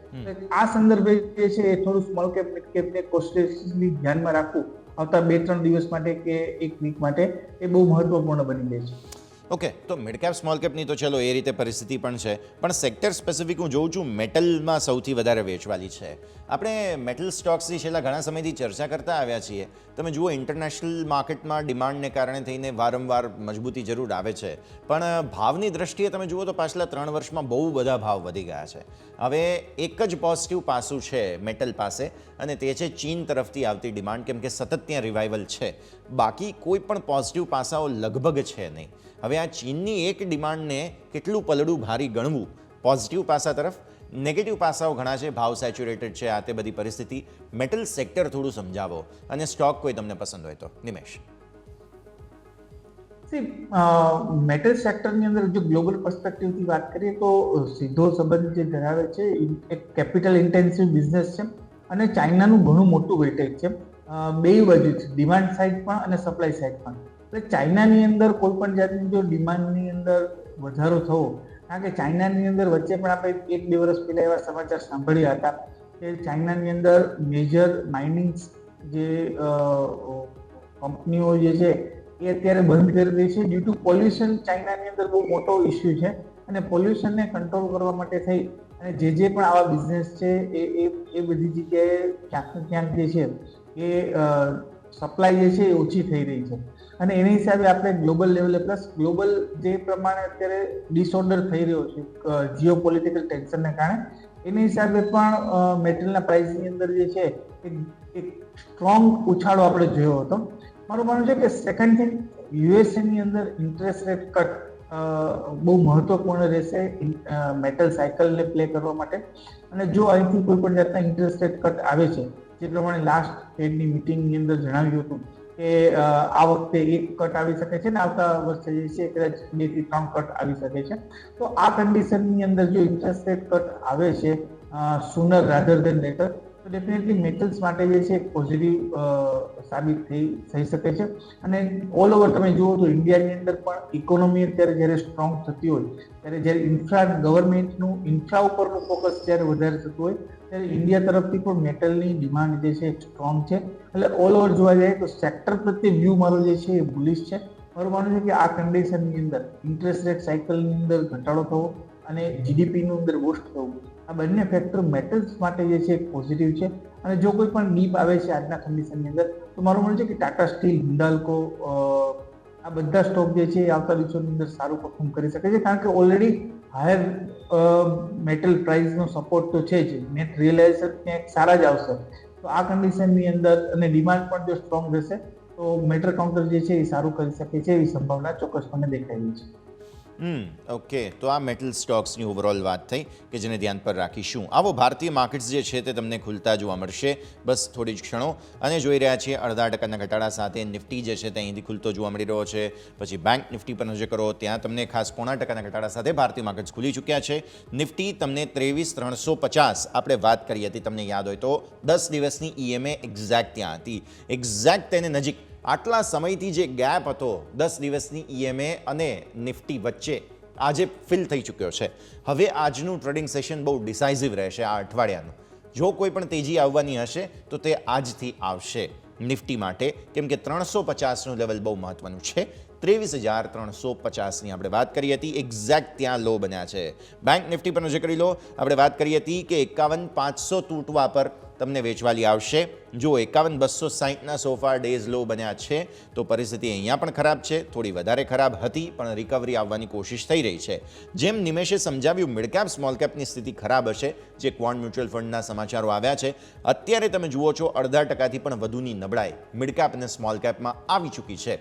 આ સંદર્ભે જે છે એ થોડું સ્મોલ કેપ મિડ કેપને કોન્સ્ટિટ્યુશનલી ધ્યાનમાં રાખવું આવતા 2-3 દિવસ માટે કે એક વીક માટે એ બહુ મહત્વપૂર્ણ બની જાય છે. ઓકે, તો મિડ કેપ સ્મોલ કેપની તો ચલો એ રીતે પરિસ્થિતિ પણ છે, પણ સેક્ટર સ્પેસિફિક હું જોઉં છું મેટલમાં સૌથી વધારે વેચવાલી છે. આપણે મેટલ સ્ટોક્સની છેલ્લા ઘણા સમયથી ચર્ચા કરતા આવ્યા છીએ. તમે જુઓ ઇન્ટરનેશનલ માર્કેટમાં ડિમાન્ડને કારણે થઈને વારંવાર મજબૂતી જરૂર આવે છે, પણ ભાવની દ્રષ્ટિએ તમે જુઓ તો પાછલા 3 વર્ષમાં બહુ બધા ભાવ વધી ગયા છે. હવે એક જ પોઝિટિવ પાસું છે મેટલ પાસે અને તે છે ચીન તરફથી આવતી ડિમાન્ડ, કેમ કે સતત ત્યાં રિવાઇવલ છે. બાકી કોઈ પણ પોઝિટિવ પાસાઓ લગભગ છે નહીં. હવે આ ચીનની એક ડિમાન્ડને કેટલું પલડું ભારી ગણવું પોઝિટિવ પાસા તરફ? નેગેટિવ પાસાઓ ઘણા છે, ભાવ સેચ્યુરેટેડ છે, આ તે બધી પરિસ્થિતિ. મેટલ સેક્ટર થોડું સમજાવો અને સ્ટોક કોઈ તમને પસંદ હોય તો. નિમેશ. મેટલ સેક્ટરની અંદર જો ગ્લોબલ પર્સપેક્ટિવથી વાત કરીએ તો સીધો સંબંધ જે ધરાવે છે એક કેપિટલ ઇન્ટેન્સિવ બિઝનેસ છે અને ચાઇનાનું ઘણું મોટું વેટેજ છે બે બાજુ છે, ડિમાન્ડ સાઇડ પણ અને સપ્લાય સાઇડ પણ. એટલે ચાઇનાની અંદર કોઈ પણ જાતની જો ડિમાન્ડની અંદર વધારો થવો, કારણ કે ચાઇનાની અંદર વચ્ચે પણ આપણે 1-2 વર્ષ પહેલા એવા સમાચાર સાંભળ્યા હતા કે ચાઇનાની અંદર મેજર માઇનિંગ જે કંપનીઓ જે છે એ અત્યારે બંધ કરી રહી છે ડ્યુ ટુ પોલ્યુશન. ચાઇનાની અંદર બહુ મોટો ઇસ્યુ છે અને પોલ્યુશનને કંટ્રોલ કરવા માટે થઈ અને જે પણ આવા બિઝનેસ છે એ બધી જગ્યાએ ક્યાંક ને ક્યાંક જે છે એ સપ્લાય જે છે એ ઓછી થઈ રહી છે અને એની હિસાબે આપણે ગ્લોબલ લેવલે પ્લસ ગ્લોબલ જે પ્રમાણે અત્યારે ડિસઓર્ડર થઈ રહ્યો છે જીઓ પોલિટિકલ ટેન્શનને કારણે, એની હિસાબે પણ મેટલના પ્રાઇસની અંદર જે છે એક સ્ટ્રોંગ ઉછાળો આપણે જોયો હતો. મારું માનવું છે કે સેકન્ડ થિંગ, યુએસએની અંદર ઇન્ટરેસ્ટ રેટ કટ બહુ મહત્વપૂર્ણ રહેશે મેટલ સાયકલને પ્લે કરવા માટે. અને જો અહીંથી કોઈ પણ જાતના ઇન્ટરેસ્ટ રેટ કટ આવે છે, જે પ્રમાણે લાસ્ટ ફેડની મિટિંગની અંદર જણાવ્યું હતું કે આ વખતે 1 કટ આવી શકે છે ને આવતા વર્ષે જે છે કદાચ 2 થી 3 કટ આવી શકે છે. તો આ કન્ડિશનની અંદર જો ઇન્ટરેસ્ટ રેટ કટ આવે છે સુનર રાધર દેન લેટર, તો ડેફિનેટલી મેટલ્સ માટે જે છે પોઝિટિવ સાબિત થઈ શકે છે. અને ઓલ ઓવર તમે જુઓ તો ઇન્ડિયાની અંદર પણ ઇકોનોમી અત્યારે જ્યારે સ્ટ્રોંગ થતી હોય ત્યારે જ્યારે ગવર્મેન્ટનું ઇન્ફ્રા ઉપરનું ફોકસ જ્યારે વધારે થતું હોય ત્યારે ઇન્ડિયા તરફથી પણ મેટલની ડિમાન્ડ જે છે સ્ટ્રોંગ છે. એટલે ઓલ ઓવર જોવા જાય તો સેક્ટર પ્રત્યે વ્યૂ મારો જે છે એ બુલિશ છે. મારું માનવું છે કે આ કન્ડિશનની અંદર ઇન્ટરેસ્ટ રેટ સાયકલની અંદર ઘટાડો થવો અને જીડીપીનું અંદર બૂસ્ટ થવું, આ બંને ફેક્ટર મેટલ્સ માટે જે છે પોઝિટિવ છે. અને જો કોઈ પણ ડીપ આવે છે આજના કન્ડિશનની અંદર તો મારું માનવું છે કે ટાટા સ્ટીલ, હિન્દાલ્કો, આ બધા સ્ટોક જે છે એ આવતા દિવસોની અંદર સારું પરફોર્મ કરી શકે છે, કારણ કે ઓલરેડી હાયર મેટલ પ્રાઇસનો સપોર્ટ તો છે જ, નેટ રિયલાઇઝેશન ક્યાંક સારા જ આવશે. તો આ કન્ડિશનની અંદર અને ડિમાન્ડ પણ જો સ્ટ્રોંગ રહેશે તો મેટલ કાઉન્ટર જે છે એ સારું કરી શકે છે એવી સંભાવના ચોક્કસપણે દેખાઈ રહી છે. ઓકે, તો આ મેટલ સ્ટોક્સની ઓવરઓલ વાત થઈ કે જેને ધ્યાન પર રાખીશું. આવો ભારતીય માર્કેટ્સ જે છે તે તમને ખુલતા જોવા મળશે બસ થોડી જ ક્ષણો. અને જોઈ રહ્યા છીએ 0.5% ઘટાડા સાથે નિફ્ટી જે છે તે અહીંથી ખુલતો જોવા મળી રહ્યો છે. પછી બેંક નિફ્ટી પર નજર કરો, ત્યાં તમને ખાસ 0.5% ઘટાડા સાથે ભારતીય માર્કેટ્સ ખુલી ચૂક્યા છે. નિફ્ટી તમને 23,350 આપણે વાત કરી હતી, તમને યાદ હોય તો 10 દિવસની EMA એક્ઝેક્ટ ત્યાં હતી, એક્ઝેક્ટ તેને નજીક. આટલા સમયથી જે ગેપ હતો 10 દિવસની EMA અને નિફ્ટી વચ્ચે આજે ફિલ થઈ ચૂક્યો છે. હવે આજનું ટ્રેડિંગ સેશન બહુ ડિસાઇઝિવ રહેશે આ અઠવાડિયાનું. જો કોઈ પણ તેજી આવવાની હશે તો તે આજથી આવશે નિફ્ટી માટે, કેમ કે 350નું લેવલ બહુ મહત્વનું છે. 23,350ની આપણે વાત કરી હતી, એક્ઝેક્ટ ત્યાં લો બન્યા છે. બેંક નિફ્ટી પર નજર કરી લો, આપણે વાત કરી હતી કે 51,500 તૂટવા પર તમને વેચવાલી આવશે. જો 51,260ના સોફા ડેઝ લો બન્યા છે તો પરિસ્થિતિ અહીંયા પણ ખરાબ છે, થોડી વધારે ખરાબ હતી પણ રિકવરી આવવાની કોશિશ થઈ રહી છે. જેમ નિમેશે સમજાવ્યું, મિડ કેપ સ્મોલ કેપની સ્થિતિ ખરાબ હશે, જે ક્વોન્ટ મ્યુચ્યુઅલ ફંડના સમાચારો આવ્યા છે. અત્યારે તમે જુઓ છો 0.5%થી પણ વધુની નબળાઈ મિડ કેપ અને સ્મોલ કેપમાં આવી ચૂકી છે.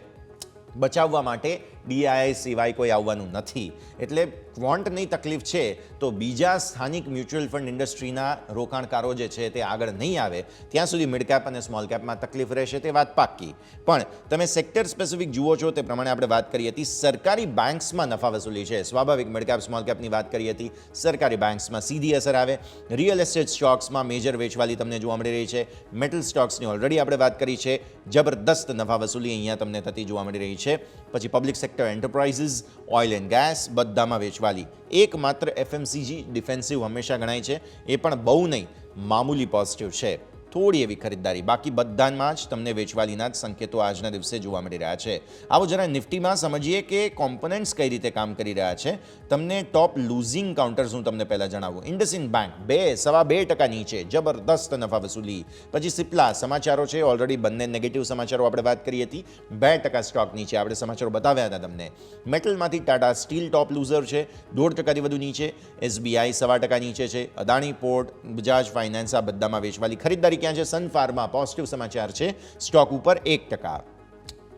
બચાવવા માટે ડીઆઈ સિવાય કોઈ આવવાનું નથી. એટલે ક્વોન્ટની તકલીફ છે તો બીજા સ્થાનિક મ્યુચ્યુઅલ ફંડ ઇન્ડસ્ટ્રીના રોકાણકારો જે છે તે આગળ નહીં આવે ત્યાં સુધી મિડ કેપ અને સ્મોલ કેપમાં તકલીફ રહેશે, તે વાત પાક્કી. પણ તમે સેક્ટર સ્પેસિફિક જુઓ છો તે પ્રમાણે આપણે વાત કરી હતી, સરકારી બેંક્સમાં નફા વસૂલી છે. સ્વાભાવિક મિડ કેપ સ્મોલ કેપની વાત કરી હતી, સરકારી બેંક્સમાં સીધી અસર આવે. રિયલ એસ્ટેટ સ્ટોક્સમાં મેજર વેચવાલી તમને જોવા મળી રહી છે. મેટલ સ્ટોક્સની ઓલરેડી આપણે વાત કરી છે, જબરદસ્ત નફા વસૂલી અહીંયા તમને થતી જોવા મળી રહી છે. પછી public sector enterprises, oil and gas બધામાં વેચવાલી. એકમાત્ર એફએમસીજી ડિફેન્સિવ હંમેશા ગણાય છે, એ પણ બહુ નહીં, મામૂલી પોઝિટિવ છે. થોડી એવી ખરીદદારી, બાકી બધામાં જ તમને વેચવાલીના જ સંકેતો આજના દિવસે જોવા મળી રહ્યા છે. આવો જરા નિફ્ટીમાં સમજીએ કે કોમ્પોનન્ટ્સ કઈ રીતે કામ કરી રહ્યા છે. તમને ટોપ લૂઝિંગ કાઉન્ટર્સ હું તમને પહેલાં જણાવું. ઇન્ડસઇન્ડ બેંક 2.25% નીચે, જબરદસ્ત નફા વસૂલી. પછી સિપ્લા સમાચારો છે, ઓલરેડી બંને નેગેટિવ સમાચારો આપણે વાત કરી હતી. 2% સ્ટોક નીચે, આપણે સમાચારો બતાવ્યા હતા તમને. મેટલમાંથી ટાટા સ્ટીલ ટોપ લૂઝર છે, 1.5% વધુ નીચે. એસબીઆઈ 1.25% નીચે છે. અદાણી પોર્ટ, બજાજ ફાઇનાન્સ આ બધામાં વેચવાલી. ખરીદદારી ક્યાં છે? સન ફાર્મા પોઝિટિવ સમાચાર છે, સ્ટોક ઉપર 1%.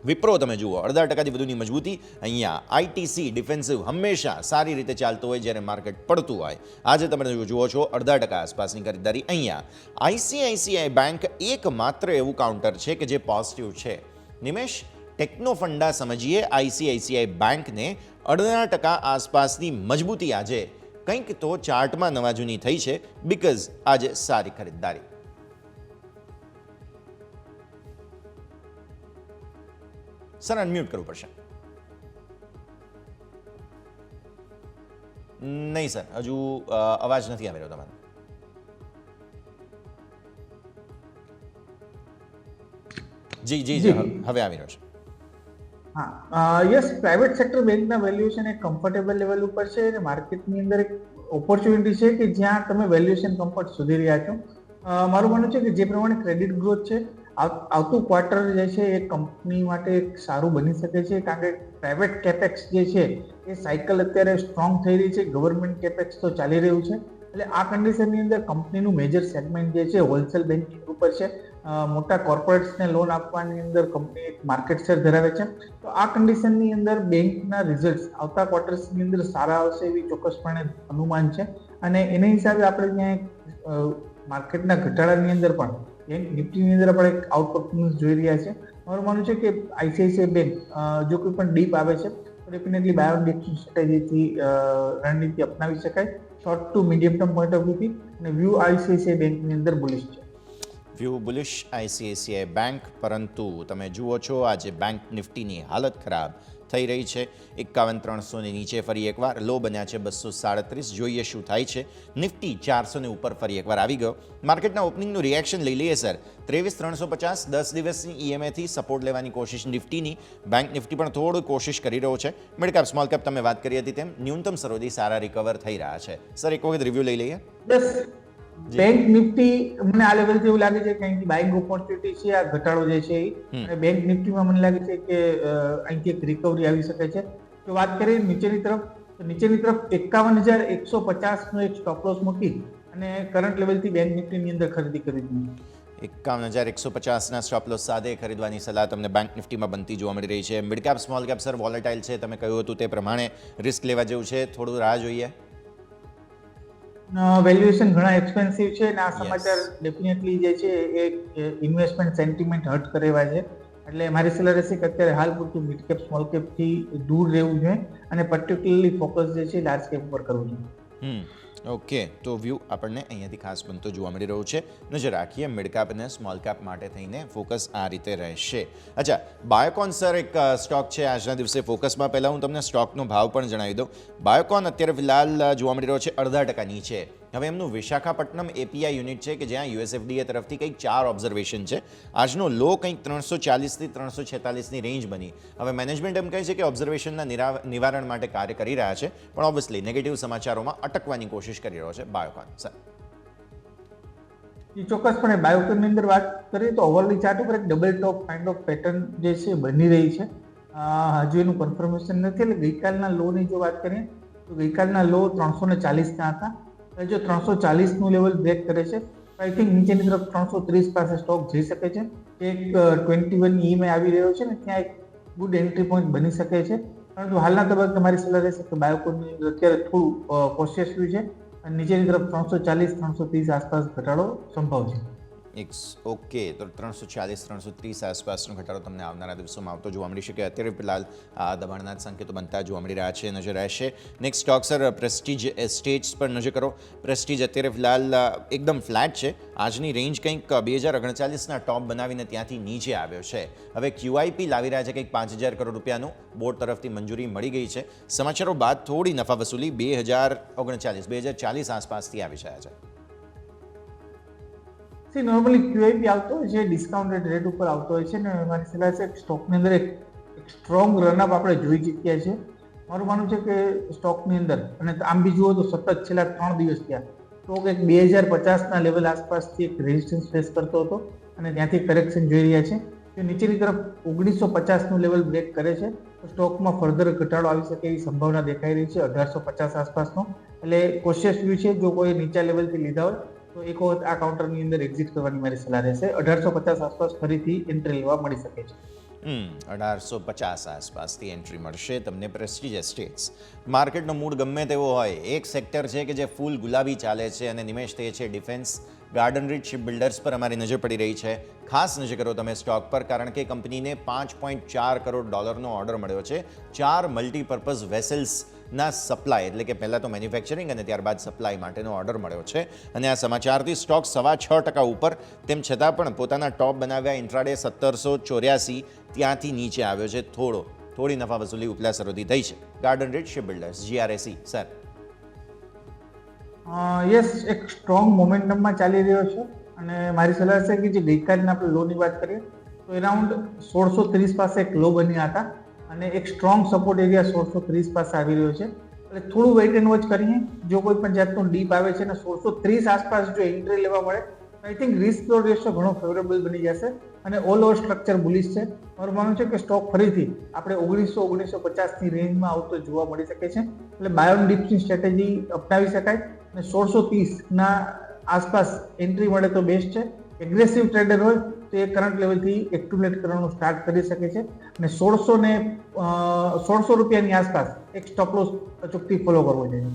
વિપ્રો તમે જુઓ 0.5% વધુની મજબૂતી. અહીંયા આઈટીસી ડિફેન્સિવ હંમેશા સારી રીતે ચાલતું હોય જ્યારે માર્કેટ પડતું હોય. આજે તમે જુઓ છો 0.5% આસપાસની ખરીદદારી. અહીંયા આઈસીઆઈસીઆઈ બેંક એકમાત્ર એવું કાઉન્ટર છે કે જે પોઝિટિવ છે. નિમેશ, ટેકનો ફંડા સમજીએ આઈસીઆઈસીઆઈ બેંકને 0.5% આસપાસની મજબૂતી આજે કંઈક તો ચાર્ટમાં નવાજૂની થઈ છે, બીકોઝ આજે સારી ખરીદદારી. સર અનમ્યુટ કરવું પડશે. નહીં સર, હજુ અવાજ નથી આવી રહ્યો તમારો. જી જી જી, હવે આવી રહ્યો છે. હા, યસ, પ્રાઇવેટ સેક્ટર બેંકના વેલ્યુએશન એક કમ્ફર્ટેબલ લેવલ ઉપર છે અને માર્કેટની અંદર એક ઓપોર્ચ્યુનિટી છે કે જ્યાં તમે વેલ્યુએશન કમ્ફર્ટ શોધી રહ્યા છો. મારું માનવું છે કે જે પ્રમાણે ક્રેડિટ ગ્રોથ છે, આવતું ક્વાર્ટર જે છે એ કંપની માટે એક સારું બની શકે છે, કારણ કે પ્રાઇવેટ કેપેક્સ જે છે એ સાયકલ અત્યારે સ્ટ્રોંગ થઈ રહી છે, ગવર્મેન્ટ કેપેક્સ તો ચાલી રહ્યું છે. એટલે આ કન્ડિશનની અંદર કંપનીનું મેજર સેગમેન્ટ જે છે હોલસેલ બેન્કિંગ ઉપર છે. મોટા કોર્પોરેટ્સને લોન આપવાની અંદર કંપની એક માર્કેટ શેર ધરાવે છે. તો આ કન્ડિશનની અંદર બેંકના રિઝલ્ટ્સ આવતા ક્વાર્ટર્સની અંદર સારા આવશે એવી ચોક્કસપણે અનુમાન છે. અને એના હિસાબે આપણે ત્યાં માર્કેટના ઘટાડાની અંદર પણ બેંક નિફ્ટીની અંદર આપણે એક આઉટ પરફોર્મન્સ જોઈ રહ્યા છે. મારું માનવું છે કે આઈસીઆઈસીઆઈ બેંક જો કોઈ પણ ડીપ આવે છે તો ડેફિનેટલી બાય ઓન ડિપ સ્ટ્રેટેજીથી રણનીતિ અપનાવી શકાય short to medium term point of વ્યૂથી. અને વ્યૂ આઈસીઆઈસીઆઈ બેંકની અંદર બુલિશ છે. વ્યૂ બુલિશ આઈસીઆઈસીઆઈ બેંક, પરંતુ તમે જુઓ છો આજે બેંક નિફ્ટીની હાલત ખરાબ થઈ રહી છે. 51,300 નીચે ફરી એકવાર લો બન્યા છે 237. જોઈએ શું થાય છે. નિફ્ટી 400 ઉપર ફરી એકવાર આવી ગયો. માર્કેટના ઓપનિંગનું રિએક્શન લઈ લઈએ સર. 23,350 10 દિવસની ઈએમએથી સપોર્ટ લેવાની કોશિશ નિફ્ટીની. બેંક નિફ્ટી પણ થોડું કોશિશ કરી રહ્યો છે. મિડ કેપ સ્મોલ કેપ તમે વાત કરી હતી તેમ ન્યૂનતમ સરોથી સારા રિકવર થઈ રહ્યા છે. સર એક વખત રિવ્યુ લઈ લઈએ. બેંક નિફ્ટી મને આ લેવલથી એવું લાગે છે કે અહીંથી બાઇંગ ઓપોર્ચ્યુનિટી છે, આ ઘટાડો જે છે અને બેંક નિફ્ટીમાં મને લાગે છે કે અહીંથી એક રિકવરી આવી શકે છે. જો વાત કરીએ નીચેની તરફ, તો નીચેની તરફ 51,150 નો એક સ્ટોપ લોસ મૂકી અને કરંટ લેવલથી બેંક નિફ્ટીની અંદર ખરીદી કરવી જોઈએ. 51,150 સ્ટોપ લોસ સાથે ખરીદવાની સલાહ તમને બેંક નિફ્ટીમાં બનતી જોવા મળી રહી છે. Mid cap small cap sir volatile છે, તમે કહ્યું હતું તે પ્રમાણે રિસ્ક લેવા જેવું છે, થોડું રાહ જોઈએ. વેલ્યુએશન ઘણા એક્સપેન્સિવ છે અને આ સમાચાર ડેફિનેટલી જે છે એ ઇન્વેસ્ટમેન્ટ સેન્ટિમેન્ટ હર્ટ કરે એવા છે. એટલે મારી સલાહ રહેશે કે અત્યારે હાલ પૂરતું મિડ કેપ સ્મોલ કેપ થી દૂર રહેવું જોઈએ અને પર્ટિક્યુલરલી ફોકસ જે છે લાર્જ કેપ ઉપર કરવું જોઈએ. ઓકે, તો વ્યૂ આપણને અહીંયાથી ખાસ બનતો જોવા મળી રહ્યો છે. નજર રાખીએ મિડ કેપ અને સ્મોલ કેપ માટે થઈને ફોકસ આ રીતે રહેશે. અચ્છા, બાયોકોન સર એક સ્ટોક છે આજના દિવસે ફોકસમાં. પહેલાં હું તમને સ્ટોકનો ભાવ પણ જણાવી દઉં. બાયોકોન અત્યારે ફિલહાલ જોવા મળી રહ્યો છે 0.5% નીચે. હવે એમનું વિશાખાપટ્ટનમ એપીઆઈ યુનિટ છે કે જ્યાં યુએસએફડીએ તરફથી કંઈક 4 ઓબ્ઝર્વેશન છે. આજનો લો કંઈક 340 થી 346ની રેન્જ બની. હવે મેનેજમેન્ટ એમ કહે છે કે ઓબ્ઝર્વેશનના નિવારણ માટે કાર્ય કરી રહ્યા છે, પણ ઓબ્વિયસલી નેગેટિવ સમાચારોમાં અટકવાની કોશિશ કરી રહ્યો છે બાયોકોન. સર ચોક્કસપણે બાયોકોનની અંદર વાત કરીએ તો ઓવરલી ચાર્ટ ઉપર એક double top kind of pattern જે છે બની રહી છે. હજુ એનું કન્ફર્મેશન નથી. એટલે ગઈકાલના લોની જો વાત કરીએ તો ગઈકાલના લો 340 હતા. જો 340 નું લેવલ બ્રેક કરે છે આઈ થિંક નીચેની તરફ 330 પાસે સ્ટોક જઈ શકે છે. એક 21 ઈએમઆઈ આવી રહ્યો છે ને ત્યાં એક ગુડ એન્ટ્રી પોઈન્ટ બની શકે છે. પરંતુ હાલના તબક્કે મારી સલાહ રહેશે કે બાયોકોનની અંદર અત્યારે થોડું કોશિયસ વ્યૂ છે અને નીચેની તરફ 340-330 આસપાસ ઘટાડો સંભવ છે. ઓકે, તો 340-330 આસપાસનો ઘટાડો તમને આવનારા દિવસોમાં આવતો જોવા મળી શકે. અત્યારે ફિલહાલ આ દબાણના જ સંકેતો બનતા જોવા મળી રહ્યા છે. નજર રહેશે નેક્સ્ટ સ્ટોક સર પ્રેસ્ટીજ એસ્ટેટ્સ પર નજર કરો. પ્રેસ્ટીજ અત્યારે ફિલહાલ એકદમ ફ્લેટ છે. આજની રેન્જ કંઈક 2039ના ટોપ બનાવીને ત્યાંથી નીચે આવ્યો છે. હવે QIP લાવી રહ્યા છે કંઈક 5000 કરોડ રૂપિયાનું બોર્ડ તરફથી મંજૂરી મળી ગઈ છે. સમાચારો બાદ થોડી નફા વસૂલી 2040 આસપાસથી આવી રહ્યા છે. નોર્મલી QIP આવતો હોય છે, ડિસ્કાઉન્ટેડ રેટ ઉપર આવતો હોય છે ને મારી સલાહ છે સ્ટોકની અંદર એક સ્ટ્રોંગ રનઅપ આપણે જોઈ ચૂક્યા છે. મારું માનવું છે કે સ્ટોકની અંદર અને આમ બી જુઓ તો સતત છેલ્લા 3 દિવસ થયા સ્ટોક એક 2050ના લેવલ આસપાસથી એક રેઝિસ્ટન્સ ફેસ કરતો હતો અને ત્યાંથી કરેક્શન જોઈ રહ્યા છે. જો નીચેની તરફ 1950નું લેવલ બ્રેક કરે છે તો સ્ટોકમાં ફર્ધર ઘટાડો આવી શકે એવી સંભાવના દેખાઈ રહી છે 1850 આસપાસનો. એટલે કોશિયસ વ્યૂ છે. જો કોઈ નીચા લેવલથી લીધા હોય તો એક વખત આ કાઉન્ટરની અંદર એક્ઝિટ કરવાની મારી સલાહ રહેશે. 1850 આસપાસ ફરીથી એન્ટ્રી લેવા મળી શકે છે. 1850 આસપાસથી એન્ટ્રી મળશે તમને પ્રેસ્ટીજ એસ્ટેટ્સ. માર્કેટનો મૂડ ગમે તેવો હોય, એક સેક્ટર છે કે જે ફૂલ ગુલાબી ચાલે છે અને નિમેશ તે છે defence. Garden Reach ship builders પર અમારી નજર પડી રહી છે. ખાસ નજર કરો તમે સ્ટોક પર, કારણ કે કંપનીને $5.4 કરોડ ઓર્ડર મળ્યો છે 4 મલ્ટીપર્પઝ વેસલ્સના સપ્લાય, એટલે કે પહેલાં તો મેન્યુફેક્ચરિંગ અને ત્યારબાદ સપ્લાય માટેનો ઓર્ડર મળ્યો છે. અને આ સમાચારથી સ્ટોક 6.5% ઉપર, તેમ છતાં પણ પોતાના ટોપ બનાવ્યા ઇન્ટ્રાડે 1784 ત્યાંથી નીચે આવ્યો છે. થોડી નફા વસૂલી ઉપલા સરોથી થઈ છે. Garden Reach ship builders GRSE sir. Yes, એક સ્ટ્રોંગ મોમેન્ટમમાં ચાલી રહ્યો છે અને મારી સલાહ છે કે જે ગઈકાલના આપણે લોની વાત કરીએ તો એરાઉન્ડ 1630 પાસે એક લો બન્યા હતા અને એક સ્ટ્રોંગ સપોર્ટ એરિયા 1630 પાસે આવી રહ્યો છે. એટલે થોડું વેઇટ એન્ડ વોચ કરીએ. જો કોઈ પણ જાતનું ડીપ આવે છે અને 1630 આસપાસ જો એન્ટ્રી લેવા મળે તો I think risk two ratio ઘણો ફેવરેબલ બની જશે અને ઓલ ઓવર સ્ટ્રક્ચર બુલિશ છે. મારું માનવું છે કે સ્ટોક ફરીથી આપણે 1900-1950ની રેન્જમાં આવતો જોવા મળી શકે છે. એટલે બાય ઓન ડિપ્સની સ્ટ્રેટેજી અપનાવી શકાય અને 1630ના આસપાસ એન્ટ્રી મળે તો બેસ્ટ છે. એગ્રેસિવ ટ્રેડર હોય તો એ કરંટ લેવલથી એક્યુમ્યુલેટ કરવાનું સ્ટાર્ટ કરી શકે છે અને 1600 રૂપિયાની આસપાસ એક સ્ટોપ લોસ અચૂકથી ફોલો કરવો જોઈએ.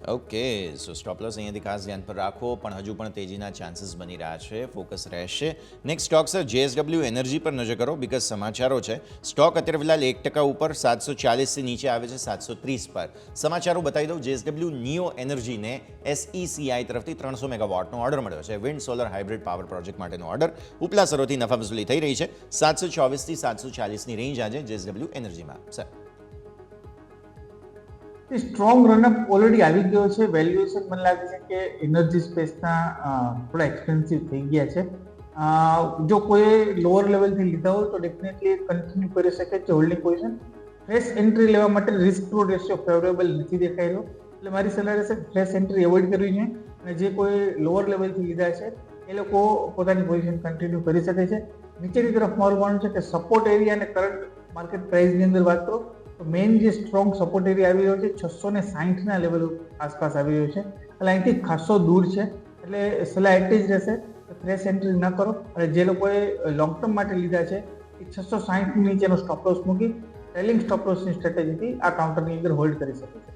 ઓકે, સો સ્ટોપ લોસ અહીંયાથી ખાસ ધ્યાન પર રાખો, પણ હજુ પણ તેજીના ચાન્સીસ બની રહ્યા છે. ફોકસ રહેશે. Next stock sir JSW energy પર નજર કરો. બીકોઝ સમાચારો છે સ્ટોક અત્યારે ફિલહાલ 1% ઉપર 740થી નીચે આવે છે 730 પર. સમાચારો બતાવી દઉં. JSW નિયો એનર્જીને SECI તરફથી 300 મેગાવોટનો ઓર્ડર મળ્યો છે. Wind solar hybrid power project માટેનો ઓર્ડર. ઉપલા સરોથી નફા વસૂલી થઈ રહી છે. 724થી 740ની રેન્જ આજે JSW એનર્જીમાં. સર સ્ટ્રોંગ રનઅપ ઓલરેડી આવી ગયો છે. વેલ્યુએશન મને લાગે છે કે એનર્જી સ્પેસના થોડા એક્સપેન્સિવ થઈ ગયા છે. જો કોઈ લોઅર લેવલથી લીધા હોય તો ડેફિનેટલી કન્ટિન્યુ કરી શકે છે હોલ્ડિંગ પોઝિશન. ફ્રેશ એન્ટ્રી લેવા માટે રિસ્ક ટુ રેશિયો ફેવરેબલ નથી દેખાઈ રહ્યો. એટલે મારી સલાહ રહેશે ફ્રેશ એન્ટ્રી એવોઇડ કરવી છે અને જે કોઈ લોઅર લેવલથી લીધા છે એ લોકો પોતાની પોઝિશન કન્ટિન્યુ કરી શકે છે. નીચેની તરફ મારું માનવું છે કે સપોર્ટ એરિયા અને કરંટ માર્કેટ પ્રાઇસની અંદર વાત કરો તો મેઇન જે સ્ટ્રોંગ સપોર્ટ એરિયા આવી રહ્યો છે 660ના લેવલ આસપાસ આવી રહ્યો છે. એટલે અહીંથી ખાસો દૂર છે. એટલે સલાહ એટલી જ રહેશે કે ફ્રેશ એન્ટ્રી ન કરો અને જે લોકોએ લોંગ ટર્મ માટે લીધા છે એ 660 નીચેનો સ્ટોપ લોસ મૂકી ટ્રેલિંગ સ્ટોપ લોસની સ્ટ્રેટેજીથી આ કાઉન્ટરની અંદર હોલ્ડ કરી શકે છે.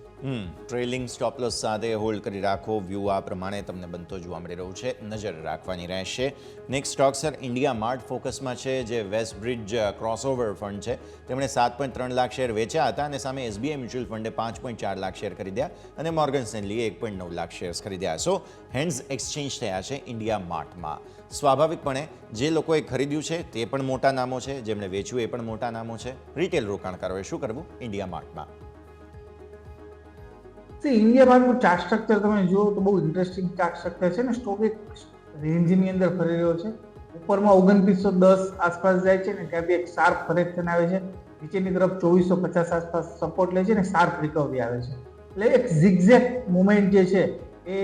ટ્રેલિંગ સ્ટોપ લોસ સાથે હોલ્ડ કરી રાખો. વ્યૂ આ પ્રમાણે તમને બનતો જોવા મળી રહ્યું છે. નજર રાખવાની રહેશે. Next stock sir India mart ફોકસમાં છે, જે વેસ્ટ બ્રિજ ક્રોસઓવર ફંડ છે. તેમણે 7.3 લાખ શેર વેચ્યા હતા અને સામે SBI mutual funday 5.4 lakh share ખરીદ્યા અને મોર્ગન સ્ટેનલીએ 1.9 લાખ શેર્સ ખરીદ્યા. સો હેન્ડ્સ એક્સચેન્જ થયા છે ઇન્ડિયા માર્ટમાં. સ્વાભાવિકપણે જે લોકોએ ખરીદ્યું છે તે પણ મોટા નામો છે, જેમણે વેચ્યું એ પણ મોટા નામો છે. રિટેલ રોકાણકારોએ શું કરવું ઇન્ડિયા માર્ટમાં? ઇન્ડિયા માર્ટનું ચાર્ટ સ્ટ્રક્ચર તમે જુઓ તો બહુ ઇન્ટરેસ્ટિંગ ચાર્ટ સ્ટ્રક્ચર છે ને. સ્ટોક એક રેન્જની અંદર ફરી રહ્યો છે. ઉપરમાં 2910 આસપાસ જાય છે ને ત્યાંથી એક શાર્પ કરેક્શન આવે છે. નીચેની તરફ 2450 આસપાસ સપોર્ટ લે છે ને શાર્પ રિકવરી આવે છે. એટલે એક ઝિગઝેગ મુવમેન્ટ જે છે એ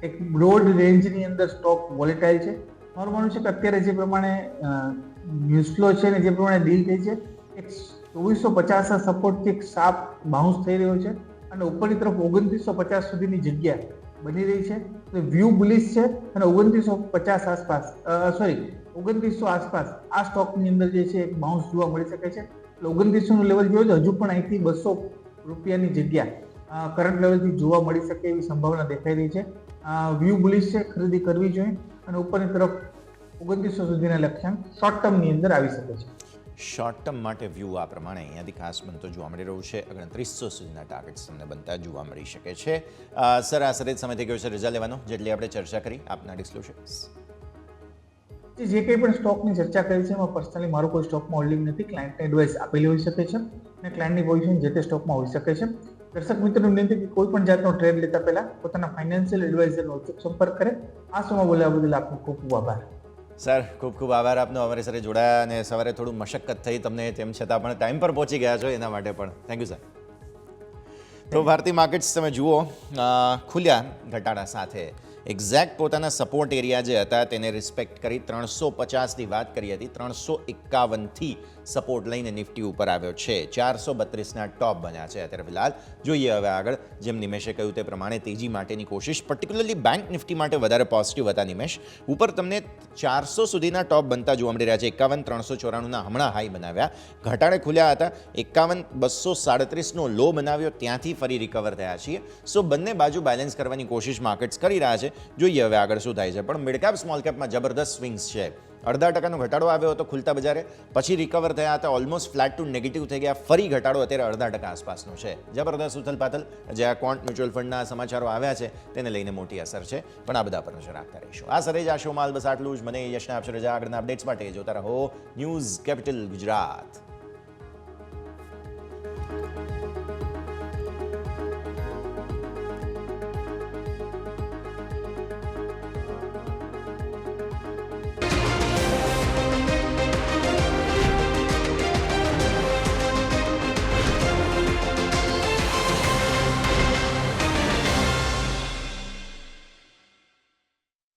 એક બ્રોડ રેન્જની અંદર સ્ટોક વોલેટાઇલ છે. મારું માનવું છે કે અત્યારે જે પ્રમાણે ન્યૂઝ ફ્લો છે ને જે પ્રમાણે ડીલ થઈ છે એક 2450 સપોર્ટથી એક શાર્પ બાઉન્સ થઈ રહ્યો છે અને ઉપરની તરફ 2950 સુધીની જગ્યા બની રહી છે. એટલે વ્યૂ બુલિશ છે અને 2950 આસપાસ 2900 આસપાસ આ સ્ટોકની અંદર જે છે એક બાઉન્સ જોવા મળી શકે છે. એટલે 2900 લેવલ જોયું તો હજુ પણ અહીંથી 200 રૂપિયાની જગ્યા કરંટ લેવલથી જોવા મળી શકે એવી સંભાવના દેખાઈ રહી છે. વ્યૂ બુલિશ છે, ખરીદી કરવી જોઈએ અને ઉપરની તરફ 2900 સુધીના લક્ષ્યાંક શોર્ટ ટર્મની અંદર આવી શકે છે. શોર્ટ ટર્મ માટે વ્યૂ આ પ્રમાણે અહીંયાથી ખાસ બનતો જોવા મળી રહ્યું છે. 2900 સુધીના ટાર્ગેટ્સ તમને બનતા જોવા મળી શકે છે. સર, આ સરે સમય થઈ ગયો છે રજા લેવાનો, જેટલી આપણે ચર્ચા કરી આપના ડિસ્ક્લોઝર્સ. જે કંઈ પણ સ્ટોકની ચર્ચા કરી છે એમાં પર્સનલી મારું કોઈ સ્ટોકમાં હોલ્ડિંગ નથી. ક્લાયન્ટને એડવાઇસ આપેલી હોઈ શકે છે અને ક્લાયન્ટની પોઝિશન જે તે સ્ટોકમાં હોઈ શકે છે. દર્શક મિત્રોને વિનંતી કે કોઈ પણ જાતનો ટ્રેડ લેતા પહેલા પોતાના ફાઇનાન્શિયલ એડવાઇઝરનો અચૂક સંપર્ક કરે. આ સમય બોલાવવા બદલ આપનો ખૂબ ખૂબ આભાર. સર, ખૂબ ખૂબ આભાર આપનો. અમારી સાથે જોડાયા અને સવારે થોડું મશક્કત થઈ તમને, તેમ છતાં પણ ટાઈમ પર પહોંચી ગયા છો એના માટે પણ થેન્ક યુ સર. તો ભારતીય માર્કેટ્સ તમે જુઓ ખુલ્યા ઘટાડા સાથે. એક્ઝેક્ટ પોતાના સપોર્ટ એરિયા જે હતા તેને રિસ્પેક્ટ કરી 350ની વાત કરી હતી. 351થી સપોર્ટ લઈને નિફ્ટી ઉપર આવ્યો છે. 432ના ટોપ બન્યા છે અત્યારે ફિલહાલ. જોઈએ હવે આગળ. જેમ નિમેશે કહ્યું તે પ્રમાણે તેજી માટેની કોશિશ, પર્ટિક્યુલરલી બેંક નિફ્ટી માટે વધારે પોઝિટિવ હતા નિમેશ. ઉપર તમને 400 સુધીના ટોપ બનતા જોવા મળી રહ્યા છે. 51,394ના હમણાં હાઈ બનાવ્યા. ઘટાડે ખુલ્યા હતા. 51,237નો લો બનાવ્યો, ત્યાંથી ફરી રિકવર થયા છીએ. સો બંને બાજુ બેલેન્સ કરવાની કોશિશ માર્કેટ્સ કરી રહ્યા છે. જોઈએ હવે આગળ શું થાય છે. પણ મિડ કેપ સ્મોલ કેપમાં જબરદસ્ત સ્વિંગ્સ છે. 0.5%નો ઘટાડો આવ્યો હતો ખુલતા બજારે, પછી રિકવર થયા હતા, ઓલમોસ્ટ ફ્લેટ ટુ નેગેટિવ થઈ ગયા. ફરી ઘટાડો અત્યારે 0.5% આસપાસનો છે. જબરદસ્ત ઉથલપાથલ. જે આ ક્વોન્ટ મ્યુચ્યુઅલ ફંડના સમાચારો આવ્યા છે તેને લઈને મોટી અસર છે. પણ આ બધા પર નજર રાખતા રહીશું. આ સરે જ આ શોમાં બસ આટલું જ. મને યશને આપશે રજા. આગળના અપડેટ્સ માટે જોતા રહો ન્યૂઝ કેપિટલ ગુજરાત.